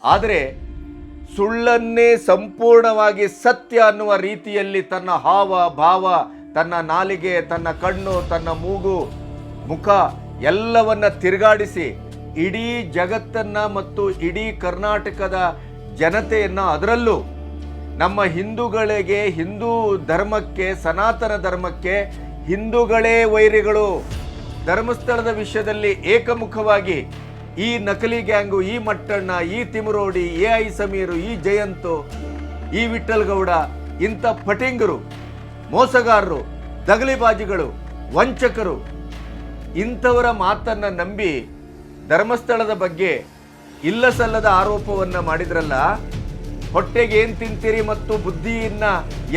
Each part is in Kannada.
ಆದರೆ ಸುಳ್ಳನ್ನೇ ಸಂಪೂರ್ಣವಾಗಿ ಸತ್ಯ ಅನ್ನುವ ರೀತಿಯಲ್ಲಿ ತನ್ನ ಹಾವ ಭಾವ, ತನ್ನ ನಾಲಿಗೆ, ತನ್ನ ಕಣ್ಣು, ತನ್ನ ಮೂಗು, ಮುಖ ಎಲ್ಲವನ್ನ ತಿರುಗಾಡಿಸಿ ಇಡೀ ಜಗತ್ತನ್ನ ಮತ್ತು ಇಡೀ ಕರ್ನಾಟಕದ ಜನತೆಯನ್ನ, ಅದರಲ್ಲೂ ನಮ್ಮ ಹಿಂದೂಗಳಿಗೆ, ಹಿಂದೂ ಧರ್ಮಕ್ಕೆ, ಸನಾತನ ಧರ್ಮಕ್ಕೆ ಹಿಂದೂಗಳೇ ವೈರಿಗಳು. ಧರ್ಮಸ್ಥಳದ ವಿಷಯದಲ್ಲಿ ಏಕಮುಖವಾಗಿ ಈ ನಕಲಿ ಗ್ಯಾಂಗು, ಈ ಮಟ್ಟಣ್ಣ, ಈ ತಿಮರೋಡಿ, ಎ.ಐ. ಸಮೀರು, ಈ ಜಯಂತು, ಈ ವಿಠ್ಠಲ್ಗೌಡ, ಇಂಥ ಫಟಿಂಗರು, ಮೋಸಗಾರರು, ದಗಲಿಬಾಜಿಗಳು, ವಂಚಕರು, ಇಂಥವರ ಮಾತನ್ನು ನಂಬಿ ಧರ್ಮಸ್ಥಳದ ಬಗ್ಗೆ ಇಲ್ಲ ಸಲ್ಲದ ಆರೋಪವನ್ನು ಮಾಡಿದ್ರಲ್ಲ. ಹೊಟ್ಟೆಗೆ ಏನು ತಿಂತೀರಿ ಮತ್ತು ಬುದ್ಧಿಯನ್ನ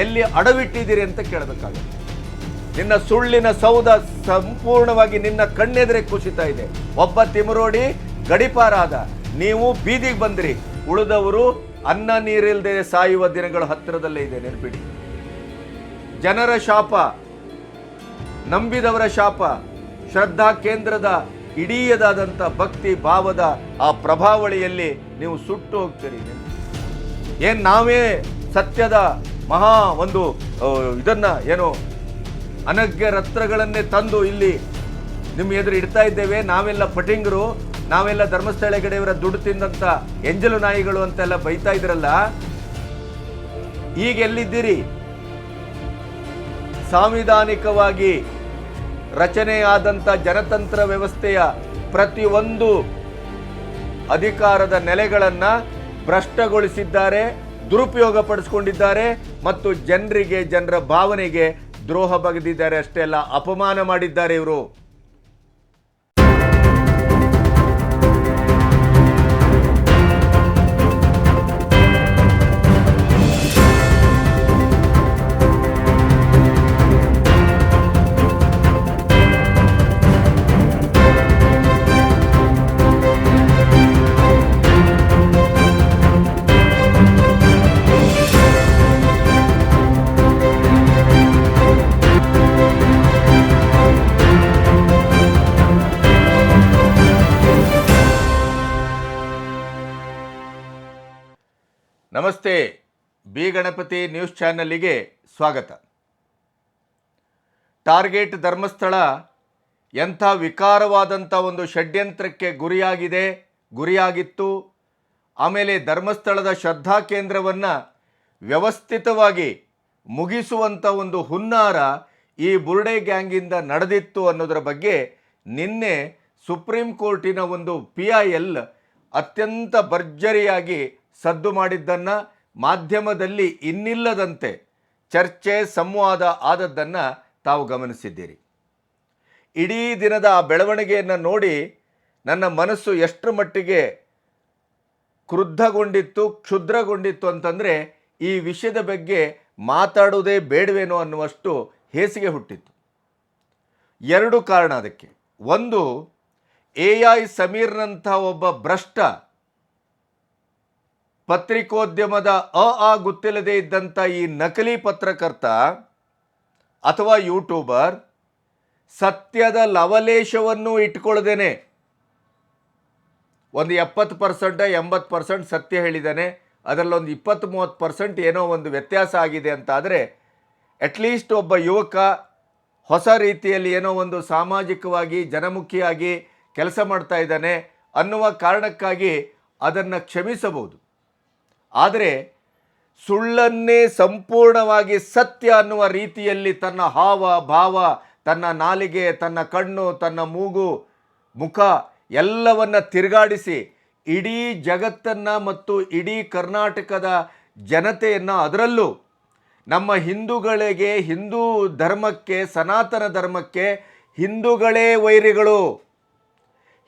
ಎಲ್ಲಿ ಅಡವಿಟ್ಟಿದ್ದೀರಿ ಅಂತ ಕೇಳಬೇಕಾಗುತ್ತೆ. ನಿನ್ನ ಸುಳ್ಳಿನ ಸೌಧ ಸಂಪೂರ್ಣವಾಗಿ ನಿನ್ನ ಕಣ್ಣೆದುರೆ ಕುಸಿತಾ ಇದೆ. ಒಬ್ಬ ತಿಮರೋಡಿ ಗಡಿಪಾರಾದ, ನೀವು ಬೀದಿಗೆ ಬಂದ್ರಿ, ಉಳಿದವರು ಅನ್ನ ನೀರಿಲ್ಲದೆ ಸಾಯುವ ದಿನಗಳು ಹತ್ತಿರದಲ್ಲೇ ಇದೆ, ನೆನಪಿಡಿ. ಜನರ ಶಾಪ, ನಂಬಿದವರ ಶಾಪ, ಶ್ರದ್ಧಾ ಕೇಂದ್ರದ ಇಡೀಯದಾದಂಥ ಭಕ್ತಿ ಭಾವದ ಆ ಪ್ರಭಾವಳಿಯಲ್ಲಿ ನೀವು ಸುಟ್ಟು ಹೋಗ್ತೀರಿ. ಏನ್ ನಾವೇ ಸತ್ಯದ ಮಹಾ ಒಂದು ಇದನ್ನ ಏನೋ ಅನಗ್ಯ ರತ್ನಗಳನ್ನೇ ತಂದು ಇಲ್ಲಿ ನಿಮ್ಮ ಎದುರು ಇಡ್ತಾ ಇದ್ದೇವೆ, ನಾವೆಲ್ಲ ಪಟಿಂಗರು, ನಾವೆಲ್ಲ ಧರ್ಮಸ್ಥಳ ಗಡೆಯವರ ದುಡ್ಡು ತಿಂದಂತ ಎಂಜಲು ನಾಯಿಗಳು ಅಂತೆಲ್ಲ ಬೈತಾ ಇದ್ರಲ್ಲ. ಈಗ ಎಲ್ಲಿದ್ದೀರಿ? ಸಾಂವಿಧಾನಿಕವಾಗಿ ರಚನೆಯಾದಂಥ ಜನತಂತ್ರ ವ್ಯವಸ್ಥೆಯ ಪ್ರತಿಯೊಂದು ಅಧಿಕಾರದ ನೆಲೆಗಳನ್ನ ಭ್ರಷ್ಟಗೊಳಿಸಿದ್ದಾರೆ, ದುರುಪಯೋಗ ಪಡಿಸ್ಕೊಂಡಿದ್ದಾರೆ ಮತ್ತು ಜನರಿಗೆ, ಜನರ ಭಾವನೆಗೆ ದ್ರೋಹ ಬಗೆದಿದ್ದಾರೆ. ಅಷ್ಟೇ ಅಲ್ಲ, ಅಪಮಾನ ಮಾಡಿದ್ದಾರೆ ಇವರು. ನಮಸ್ತೆ, ಬಿ ಗಣಪತಿ ನ್ಯೂಸ್ ಚಾನಲ್ಗೆ ಸ್ವಾಗತ. ಟಾರ್ಗೆಟ್ ಧರ್ಮಸ್ಥಳ ಎಂಥ ವಿಕಾರವಾದಂಥ ಒಂದು ಷಡ್ಯಂತ್ರಕ್ಕೆ ಗುರಿಯಾಗಿತ್ತು. ಆಮೇಲೆ ಧರ್ಮಸ್ಥಳದ ಶ್ರದ್ಧಾ ಕೇಂದ್ರವನ್ನು ವ್ಯವಸ್ಥಿತವಾಗಿ ಮುಗಿಸುವಂಥ ಒಂದು ಹುನ್ನಾರ ಈ ಬುರ್ಡೆ ಗ್ಯಾಂಗಿಂದ ನಡೆದಿತ್ತು ಅನ್ನೋದರ ಬಗ್ಗೆ ನಿನ್ನೆ ಸುಪ್ರೀಂ ಕೋರ್ಟಿನ ಒಂದು PIL ಅತ್ಯಂತ ಭರ್ಜರಿಯಾಗಿ ಸದ್ದು ಮಾಡಿದ್ದನ್ನು, ಮಾಧ್ಯಮದಲ್ಲಿ ಇನ್ನಿಲ್ಲದಂತೆ ಚರ್ಚೆ ಸಂವಾದ ಆದದ್ದನ್ನು ತಾವು ಗಮನಿಸಿದ್ದೀರಿ. ಇಡೀ ದಿನದ ಆ ಬೆಳವಣಿಗೆಯನ್ನು ನೋಡಿ ನನ್ನ ಮನಸ್ಸು ಎಷ್ಟರ ಮಟ್ಟಿಗೆ ಕ್ರುದ್ಧಗೊಂಡಿತ್ತು, ಕ್ಷುದ್ರಗೊಂಡಿತ್ತು ಅಂತಂದರೆ ಈ ವಿಷಯದ ಬಗ್ಗೆ ಮಾತಾಡುವುದೇ ಬೇಡವೇನೋ ಅನ್ನುವಷ್ಟು ಹೇಸಿಗೆ ಹುಟ್ಟಿತ್ತು. ಎರಡು ಕಾರಣ ಅದಕ್ಕೆ. ಒಂದು, ಎ.ಐ. ಸಮೀರ್ನಂಥ ಒಬ್ಬ ಭ್ರಷ್ಟ ಪತ್ರಿಕೋದ್ಯಮದ ಗೊತ್ತಿಲ್ಲದೆ ಇದ್ದಂಥ ಈ ನಕಲಿ ಪತ್ರಕರ್ತ ಅಥವಾ ಯೂಟ್ಯೂಬರ್ ಸತ್ಯದ ಲವಲೇಶವನ್ನು ಇಟ್ಕೊಳ್ಳದೇನೆ ಒಂದು 70% 80% ಸತ್ಯ ಹೇಳಿದ್ದಾನೆ, ಅದರಲ್ಲೊಂದು 20-30% ಏನೋ ಒಂದು ವ್ಯತ್ಯಾಸ ಆಗಿದೆ ಅಂತ ಆದರೆ ಅಟ್ಲೀಸ್ಟ್ ಒಬ್ಬ ಯುವಕ ಹೊಸ ರೀತಿಯಲ್ಲಿ ಏನೋ ಒಂದು ಸಾಮಾಜಿಕವಾಗಿ ಜನಮುಖಿಯಾಗಿ ಕೆಲಸ ಮಾಡ್ತಾ ಇದ್ದಾನೆ ಅನ್ನುವ ಕಾರಣಕ್ಕಾಗಿ ಅದನ್ನು ಕ್ಷಮಿಸಬಹುದು. ಆದರೆ ಸುಳ್ಳನ್ನೇ ಸಂಪೂರ್ಣವಾಗಿ ಸತ್ಯ ಅನ್ನುವ ರೀತಿಯಲ್ಲಿ ತನ್ನ ಹಾವ ಭಾವ, ತನ್ನ ನಾಲಿಗೆ, ತನ್ನ ಕಣ್ಣು, ತನ್ನ ಮೂಗು, ಮುಖ ಎಲ್ಲವನ್ನ ತಿರುಗಾಡಿಸಿ ಇಡೀ ಜಗತ್ತನ್ನು ಮತ್ತು ಇಡೀ ಕರ್ನಾಟಕದ ಜನತೆಯನ್ನು, ಅದರಲ್ಲೂ ನಮ್ಮ ಹಿಂದೂಗಳಿಗೆ, ಹಿಂದೂ ಧರ್ಮಕ್ಕೆ, ಸನಾತನ ಧರ್ಮಕ್ಕೆ ಹಿಂದೂಗಳೇ ವೈರಿಗಳು,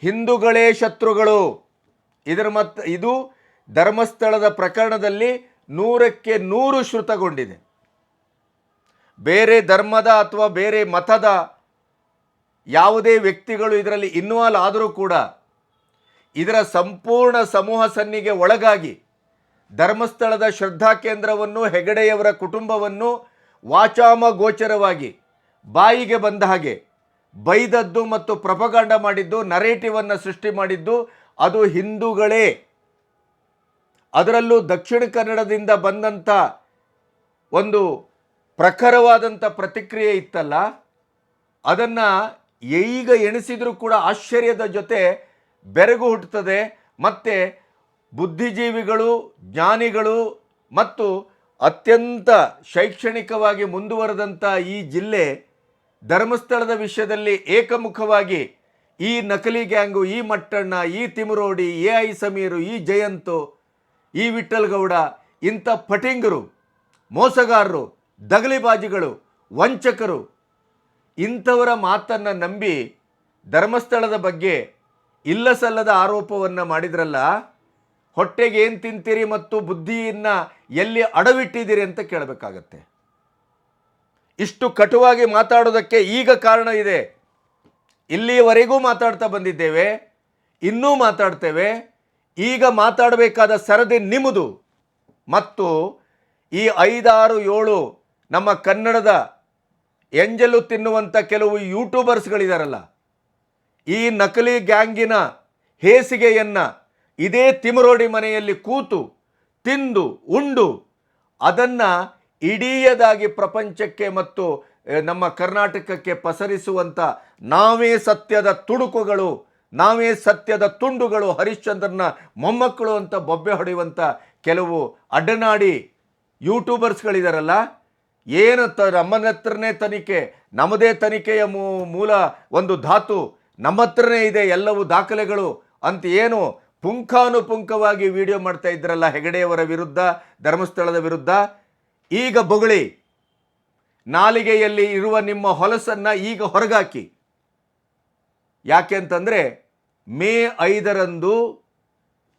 ಹಿಂದೂಗಳೇ ಶತ್ರುಗಳು. ಇದು ಧರ್ಮಸ್ಥಳದ ಪ್ರಕರಣದಲ್ಲಿ 100ಕ್ಕೆ 100 ಶ್ರುತಗೊಂಡಿದೆ. ಬೇರೆ ಧರ್ಮದ ಅಥವಾ ಬೇರೆ ಮತದ ಯಾವುದೇ ವ್ಯಕ್ತಿಗಳು ಇದರಲ್ಲಿ ಇನ್ವಾಲ್ವ್ ಆದರೂ ಕೂಡ ಇದರ ಸಂಪೂರ್ಣ ಸಮೂಹ ಸನ್ನಿಗೆ ಒಳಗಾಗಿ ಧರ್ಮಸ್ಥಳದ ಶ್ರದ್ಧಾ ಕೇಂದ್ರವನ್ನು, ಹೆಗಡೆಯವರ ಕುಟುಂಬವನ್ನು ವಾಚಾಮ ಗೋಚರವಾಗಿ ಬಾಯಿಗೆ ಬಂದ ಹಾಗೆ ಬೈದದ್ದು ಮತ್ತು ಪ್ರಪಗಾಂಡ ಮಾಡಿದ್ದು, ನರೇಟಿವನ್ನು ಸೃಷ್ಟಿ ಮಾಡಿದ್ದು ಅದು ಹಿಂದೂಗಳೇ. ಅದರಲ್ಲೂ ದಕ್ಷಿಣ ಕನ್ನಡದಿಂದ ಬಂದಂಥ ಒಂದು ಪ್ರಖರವಾದಂಥ ಪ್ರತಿಕ್ರಿಯೆ ಇತ್ತಲ್ಲ, ಅದನ್ನು ಈಗ ಎಣಿಸಿದರೂ ಕೂಡ ಆಶ್ಚರ್ಯದ ಜೊತೆ ಬೆರಗು ಹುಟ್ಟುತ್ತದೆ. ಮತ್ತು ಬುದ್ಧಿಜೀವಿಗಳು, ಜ್ಞಾನಿಗಳು ಮತ್ತು ಅತ್ಯಂತ ಶೈಕ್ಷಣಿಕವಾಗಿ ಮುಂದುವರೆದಂಥ ಈ ಜಿಲ್ಲೆ ಧರ್ಮಸ್ಥಳದ ವಿಷಯದಲ್ಲಿ ಏಕಮುಖವಾಗಿ ಈ ನಕಲಿ ಗ್ಯಾಂಗು, ಈ ಮಟ್ಟಣ್ಣ, ಈ ತಿಮರೋಡಿ, AI ಸಮೀರು, ಈ ಜಯಂತು, ಈ ವಿಠ್ಠಲ್ ಗೌಡ, ಇಂಥ ಫಟಿಂಗರು, ಮೋಸಗಾರರು, ದಗಲಿಬಾಜಿಗಳು, ವಂಚಕರು, ಇಂಥವರ ಮಾತನ್ನು ನಂಬಿ ಧರ್ಮಸ್ಥಳದ ಬಗ್ಗೆ ಇಲ್ಲ ಸಲ್ಲದ ಆರೋಪವನ್ನು ಮಾಡಿದ್ರಲ್ಲ, ಹೊಟ್ಟೆಗೆ ಏನು ತಿಂತೀರಿ ಮತ್ತು ಬುದ್ಧಿಯನ್ನು ಎಲ್ಲಿ ಅಡವಿಟ್ಟಿದ್ದೀರಿ ಅಂತ ಕೇಳಬೇಕಾಗತ್ತೆ. ಇಷ್ಟು ಕಟುವಾಗಿ ಮಾತಾಡೋದಕ್ಕೆ ಈಗ ಕಾರಣ ಇದೆ. ಇಲ್ಲಿಯವರೆಗೂ ಮಾತಾಡ್ತಾ ಬಂದಿದ್ದೇವೆ, ಇನ್ನೂ ಮಾತಾಡ್ತೇವೆ. ಈಗ ಮಾತಾಡಬೇಕಾದ ಸರದಿ ನಿಮ್ಮದು. ಮತ್ತು ಈ 5, 6, 7 ನಮ್ಮ ಕನ್ನಡದ ಎಂಜಲು ತಿನ್ನುವಂಥ ಕೆಲವು ಯೂಟ್ಯೂಬರ್ಸ್ಗಳಿದಾರಲ್ಲ, ಈ ನಕಲಿ ಗ್ಯಾಂಗಿನ ಹೇಸಿಗೆಯನ್ನು ಇದೇ ತಿಮರೋಡಿ ಮನೆಯಲ್ಲಿ ಕೂತು ತಿಂದು ಉಂಡು ಅದನ್ನು ಇಡೀಯದಾಗಿ ಪ್ರಪಂಚಕ್ಕೆ ಮತ್ತು ನಮ್ಮ ಕರ್ನಾಟಕಕ್ಕೆ ಪಸರಿಸುವಂಥ ನಾವೇ ಸತ್ಯದ ತುಣುಕುಗಳು, ನಾವೇ ಸತ್ಯದ ತುಂಡುಗಳು, ಹರಿಶ್ಚಂದ್ರನ ಮೊಮ್ಮಕ್ಕಳು ಅಂತ ಬೊಬ್ಬೆ ಹೊಡೆಯುವಂಥ ಕೆಲವು ಅಡ್ಡನಾಡಿ ಯೂಟ್ಯೂಬರ್ಸ್ಗಳಿದಾರಲ್ಲ, ಏನು ನಮ್ಮನ ಹತ್ರನೇ ತನಿಖೆ, ನಮ್ಮದೇ ತನಿಖೆಯ ಮೂಲ ಒಂದು ಧಾತು ನಮ್ಮ ಹತ್ರನೇ ಇದೆ, ಎಲ್ಲವೂ ದಾಖಲೆಗಳು ಅಂತ ಏನು ಪುಂಖಾನುಪುಂಖವಾಗಿ ವಿಡಿಯೋ ಮಾಡ್ತಾ ಇದ್ರಲ್ಲ ಹೆಗಡೆಯವರ ವಿರುದ್ಧ, ಧರ್ಮಸ್ಥಳದ ವಿರುದ್ಧ, ಈಗ ಬೊಗಳಿ. ನಾಲಿಗೆಯಲ್ಲಿ ಇರುವ ನಿಮ್ಮ ಹೊಲಸನ್ನು ಈಗ ಹೊರಗಾಕಿ. ಯಾಕೆ ಅಂತಂದರೆ ಮೇ 5ರಂದು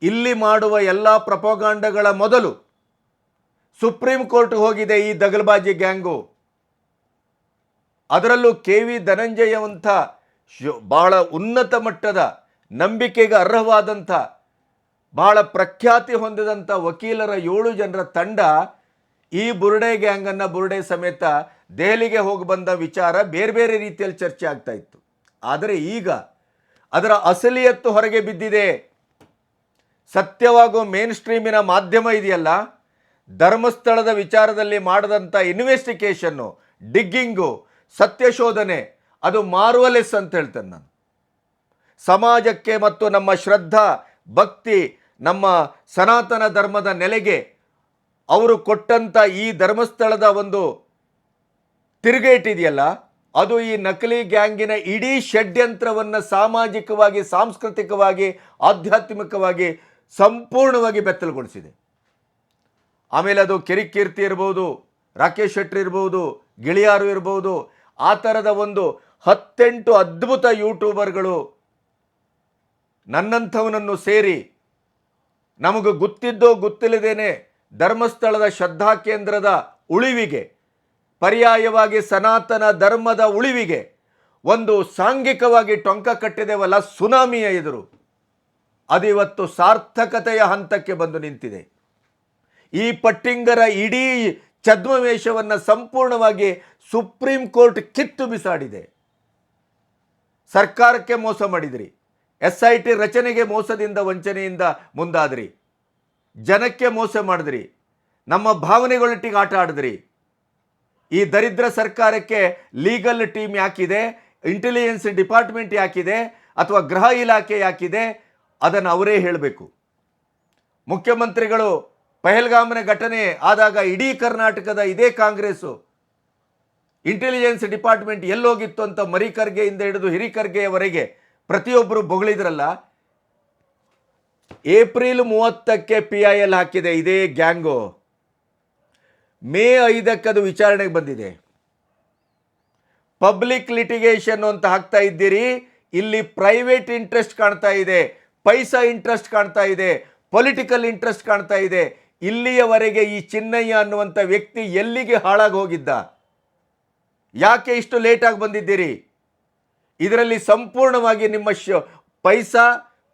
ಇಲ್ಲಿ ಮಾಡುವ ಎಲ್ಲ ಪ್ರಪೋಗಾಂಡಗಳ ಮೊದಲು ಸುಪ್ರೀಂ ಕೋರ್ಟ್ ಹೋಗಿದೆ ಈ ದಗಲ್ಬಾಜಿ ಗ್ಯಾಂಗು. ಅದರಲ್ಲೂ KV ಧನಂಜಯವಂಥ ಬಹಳ ಉನ್ನತ ಮಟ್ಟದ, ನಂಬಿಕೆಗೆ ಅರ್ಹವಾದಂಥ, ಬಹಳ ಪ್ರಖ್ಯಾತಿ ಹೊಂದಿದಂಥ ವಕೀಲರ 7 ಜನರ ತಂಡ ಈ ಬುರ್ಡೆ ಗ್ಯಾಂಗನ್ನು, ಬುರ್ಡೆ ಸಮೇತ ದೆಹಲಿಗೆ ಹೋಗಿ ಬಂದ ವಿಚಾರ ಬೇರೆ ಬೇರೆ ರೀತಿಯಲ್ಲಿ ಚರ್ಚೆ ಆಗ್ತಾ ಇತ್ತು. ಆದರೆ ಈಗ ಅದರ ಅಸಲಿಯತ್ತು ಹೊರಗೆ ಬಿದ್ದಿದೆ. ಸತ್ಯವಾಗೋ ಮೇನ್ ಸ್ಟ್ರೀಮಿನ ಮಾಧ್ಯಮ ಇದೆಯಲ್ಲ, ಧರ್ಮಸ್ಥಳದ ವಿಚಾರದಲ್ಲಿ ಮಾಡಿದಂಥ ಇನ್ವೆಸ್ಟಿಗೇಷನ್ನು, ಡಿಗ್ಗಿಂಗು, ಸತ್ಯಶೋಧನೆ, ಅದು ಮಾರ್ವಲೆಸ್ ಅಂತ ಹೇಳ್ತೇನೆ ನಾನು. ಸಮಾಜಕ್ಕೆ ಮತ್ತು ನಮ್ಮ ಶ್ರದ್ಧಾ ಭಕ್ತಿ, ನಮ್ಮ ಸನಾತನ ಧರ್ಮದ ನೆಲೆಗೆ ಅವರು ಕೊಟ್ಟಂಥ ಈ ಧರ್ಮಸ್ಥಳದ ಒಂದು ತಿರುಗೇಟಿದೆಯಲ್ಲ, ಅದು ಈ ನಕಲಿ ಗ್ಯಾಂಗಿನ ಇಡೀ ಷಡ್ಯಂತ್ರವನ್ನು ಸಾಮಾಜಿಕವಾಗಿ, ಸಾಂಸ್ಕೃತಿಕವಾಗಿ, ಆಧ್ಯಾತ್ಮಿಕವಾಗಿ ಸಂಪೂರ್ಣವಾಗಿ ಬೆತ್ತಲುಗೊಳಿಸಿದೆ. ಆಮೇಲೆ ಅದು ಕಿರಿಕೀರ್ತಿ ಇರ್ಬೋದು, ರಾಕೇಶ್ ಶೆಟ್ಟಿ ಇರ್ಬೋದು, ಗಿಳಿಯಾರು ಇರ್ಬೋದು, ಆ ಥರದ ಒಂದು 18 ಅದ್ಭುತ ಯೂಟ್ಯೂಬರ್ಗಳು ನನ್ನಂಥವನನ್ನು ಸೇರಿ ನಮಗೆ ಗೊತ್ತಿದ್ದೋ ಗೊತ್ತಿಲ್ಲದೇನೆ ಧರ್ಮಸ್ಥಳದ ಶ್ರದ್ಧಾ ಕೇಂದ್ರದ ಉಳಿವಿಗೆ, ಪರ್ಯಾಯವಾಗಿ ಸನಾತನ ಧರ್ಮದ ಉಳಿವಿಗೆ ಒಂದು ಸಾಂಘಿಕವಾಗಿ ಟೊಂಕ ಕಟ್ಟಿದೆವಲ್ಲ ಸುನಾಮಿಯ ಎದುರು, ಅದು ಇವತ್ತು ಸಾರ್ಥಕತೆಯ ಹಂತಕ್ಕೆ ಬಂದು ನಿಂತಿದೆ. ಈ ಪಟ್ಟಿಂಗರ ಇಡೀ ಛದ್ಮವೇಷವನ್ನು ಸಂಪೂರ್ಣವಾಗಿ ಸುಪ್ರೀಂ ಕೋರ್ಟ್ ಕಿತ್ತು ಬಿಸಾಡಿದೆ. ಸರ್ಕಾರಕ್ಕೆ ಮೋಸ ಮಾಡಿದ್ರಿ, SIT ರಚನೆಗೆ ಮೋಸದಿಂದ ವಂಚನೆಯಿಂದ ಮುಂದಾದ್ರಿ, ಜನಕ್ಕೆ ಮೋಸ ಮಾಡಿದ್ರಿ, ನಮ್ಮ ಭಾವನೆಗಳೊಟ್ಟಿಗೆ ಆಟ ಆಡಿದ್ರಿ. ಈ ದರಿದ್ರ ಸರ್ಕಾರಕ್ಕೆ ಲೀಗಲ್ ಟೀಮ್ ಯಾಕಿದೆ, ಇಂಟೆಲಿಜೆನ್ಸ್ ಡಿಪಾರ್ಟ್ಮೆಂಟ್ ಯಾಕಿದೆ, ಅಥವಾ ಗೃಹ ಇಲಾಖೆ ಯಾಕಿದೆ, ಅದನ್ನು ಅವರೇ ಹೇಳಬೇಕು. ಮುಖ್ಯಮಂತ್ರಿಗಳು ಪಹಲ್ಗಾಮನ ಘಟನೆ ಆದಾಗ ಇಡೀ ಕರ್ನಾಟಕದ ಇದೇ ಕಾಂಗ್ರೆಸ್ಸು ಇಂಟೆಲಿಜೆನ್ಸ್ ಡಿಪಾರ್ಟ್ಮೆಂಟ್ ಎಲ್ಲೋಗಿತ್ತು ಅಂತ ಮರಿ ಖರ್ಗೆಯಿಂದ ಹಿಡಿದು ಹಿರಿ ಖರ್ಗೆಯವರೆಗೆ ಪ್ರತಿಯೊಬ್ಬರು ಬೊಗಳಿದ್ರಲ್ಲ. ಏಪ್ರಿಲ್ 30ಕ್ಕೆ PIL ಹಾಕಿದೆ ಇದೇ ಗ್ಯಾಂಗು. ಮೇ 5ಕ್ಕೆ ಅದು ವಿಚಾರಣೆಗೆ ಬಂದಿದೆ. ಪಬ್ಲಿಕ್ ಲಿಟಿಗೇಷನ್ ಅಂತ ಹಾಕ್ತಾ ಇದ್ದೀರಿ, ಇಲ್ಲಿ ಪ್ರೈವೇಟ್ ಇಂಟ್ರೆಸ್ಟ್ ಕಾಣ್ತಾ ಇದೆ, ಪೈಸಾ ಇಂಟ್ರೆಸ್ಟ್ ಕಾಣ್ತಾ ಇದೆ, ಪೊಲಿಟಿಕಲ್ ಇಂಟ್ರೆಸ್ಟ್ ಕಾಣ್ತಾ ಇದೆ. ಇಲ್ಲಿಯವರೆಗೆ ಈ ಚಿನ್ನಯ್ಯ ಅನ್ನುವಂಥ ವ್ಯಕ್ತಿ ಎಲ್ಲಿಗೆ ಹಾಳಾಗಿ ಹೋಗಿದ್ದ? ಯಾಕೆ ಇಷ್ಟು ಲೇಟಾಗಿ ಬಂದಿದ್ದೀರಿ? ಇದರಲ್ಲಿ ಸಂಪೂರ್ಣವಾಗಿ ನಿಮ್ಮ ಪೈಸಾ,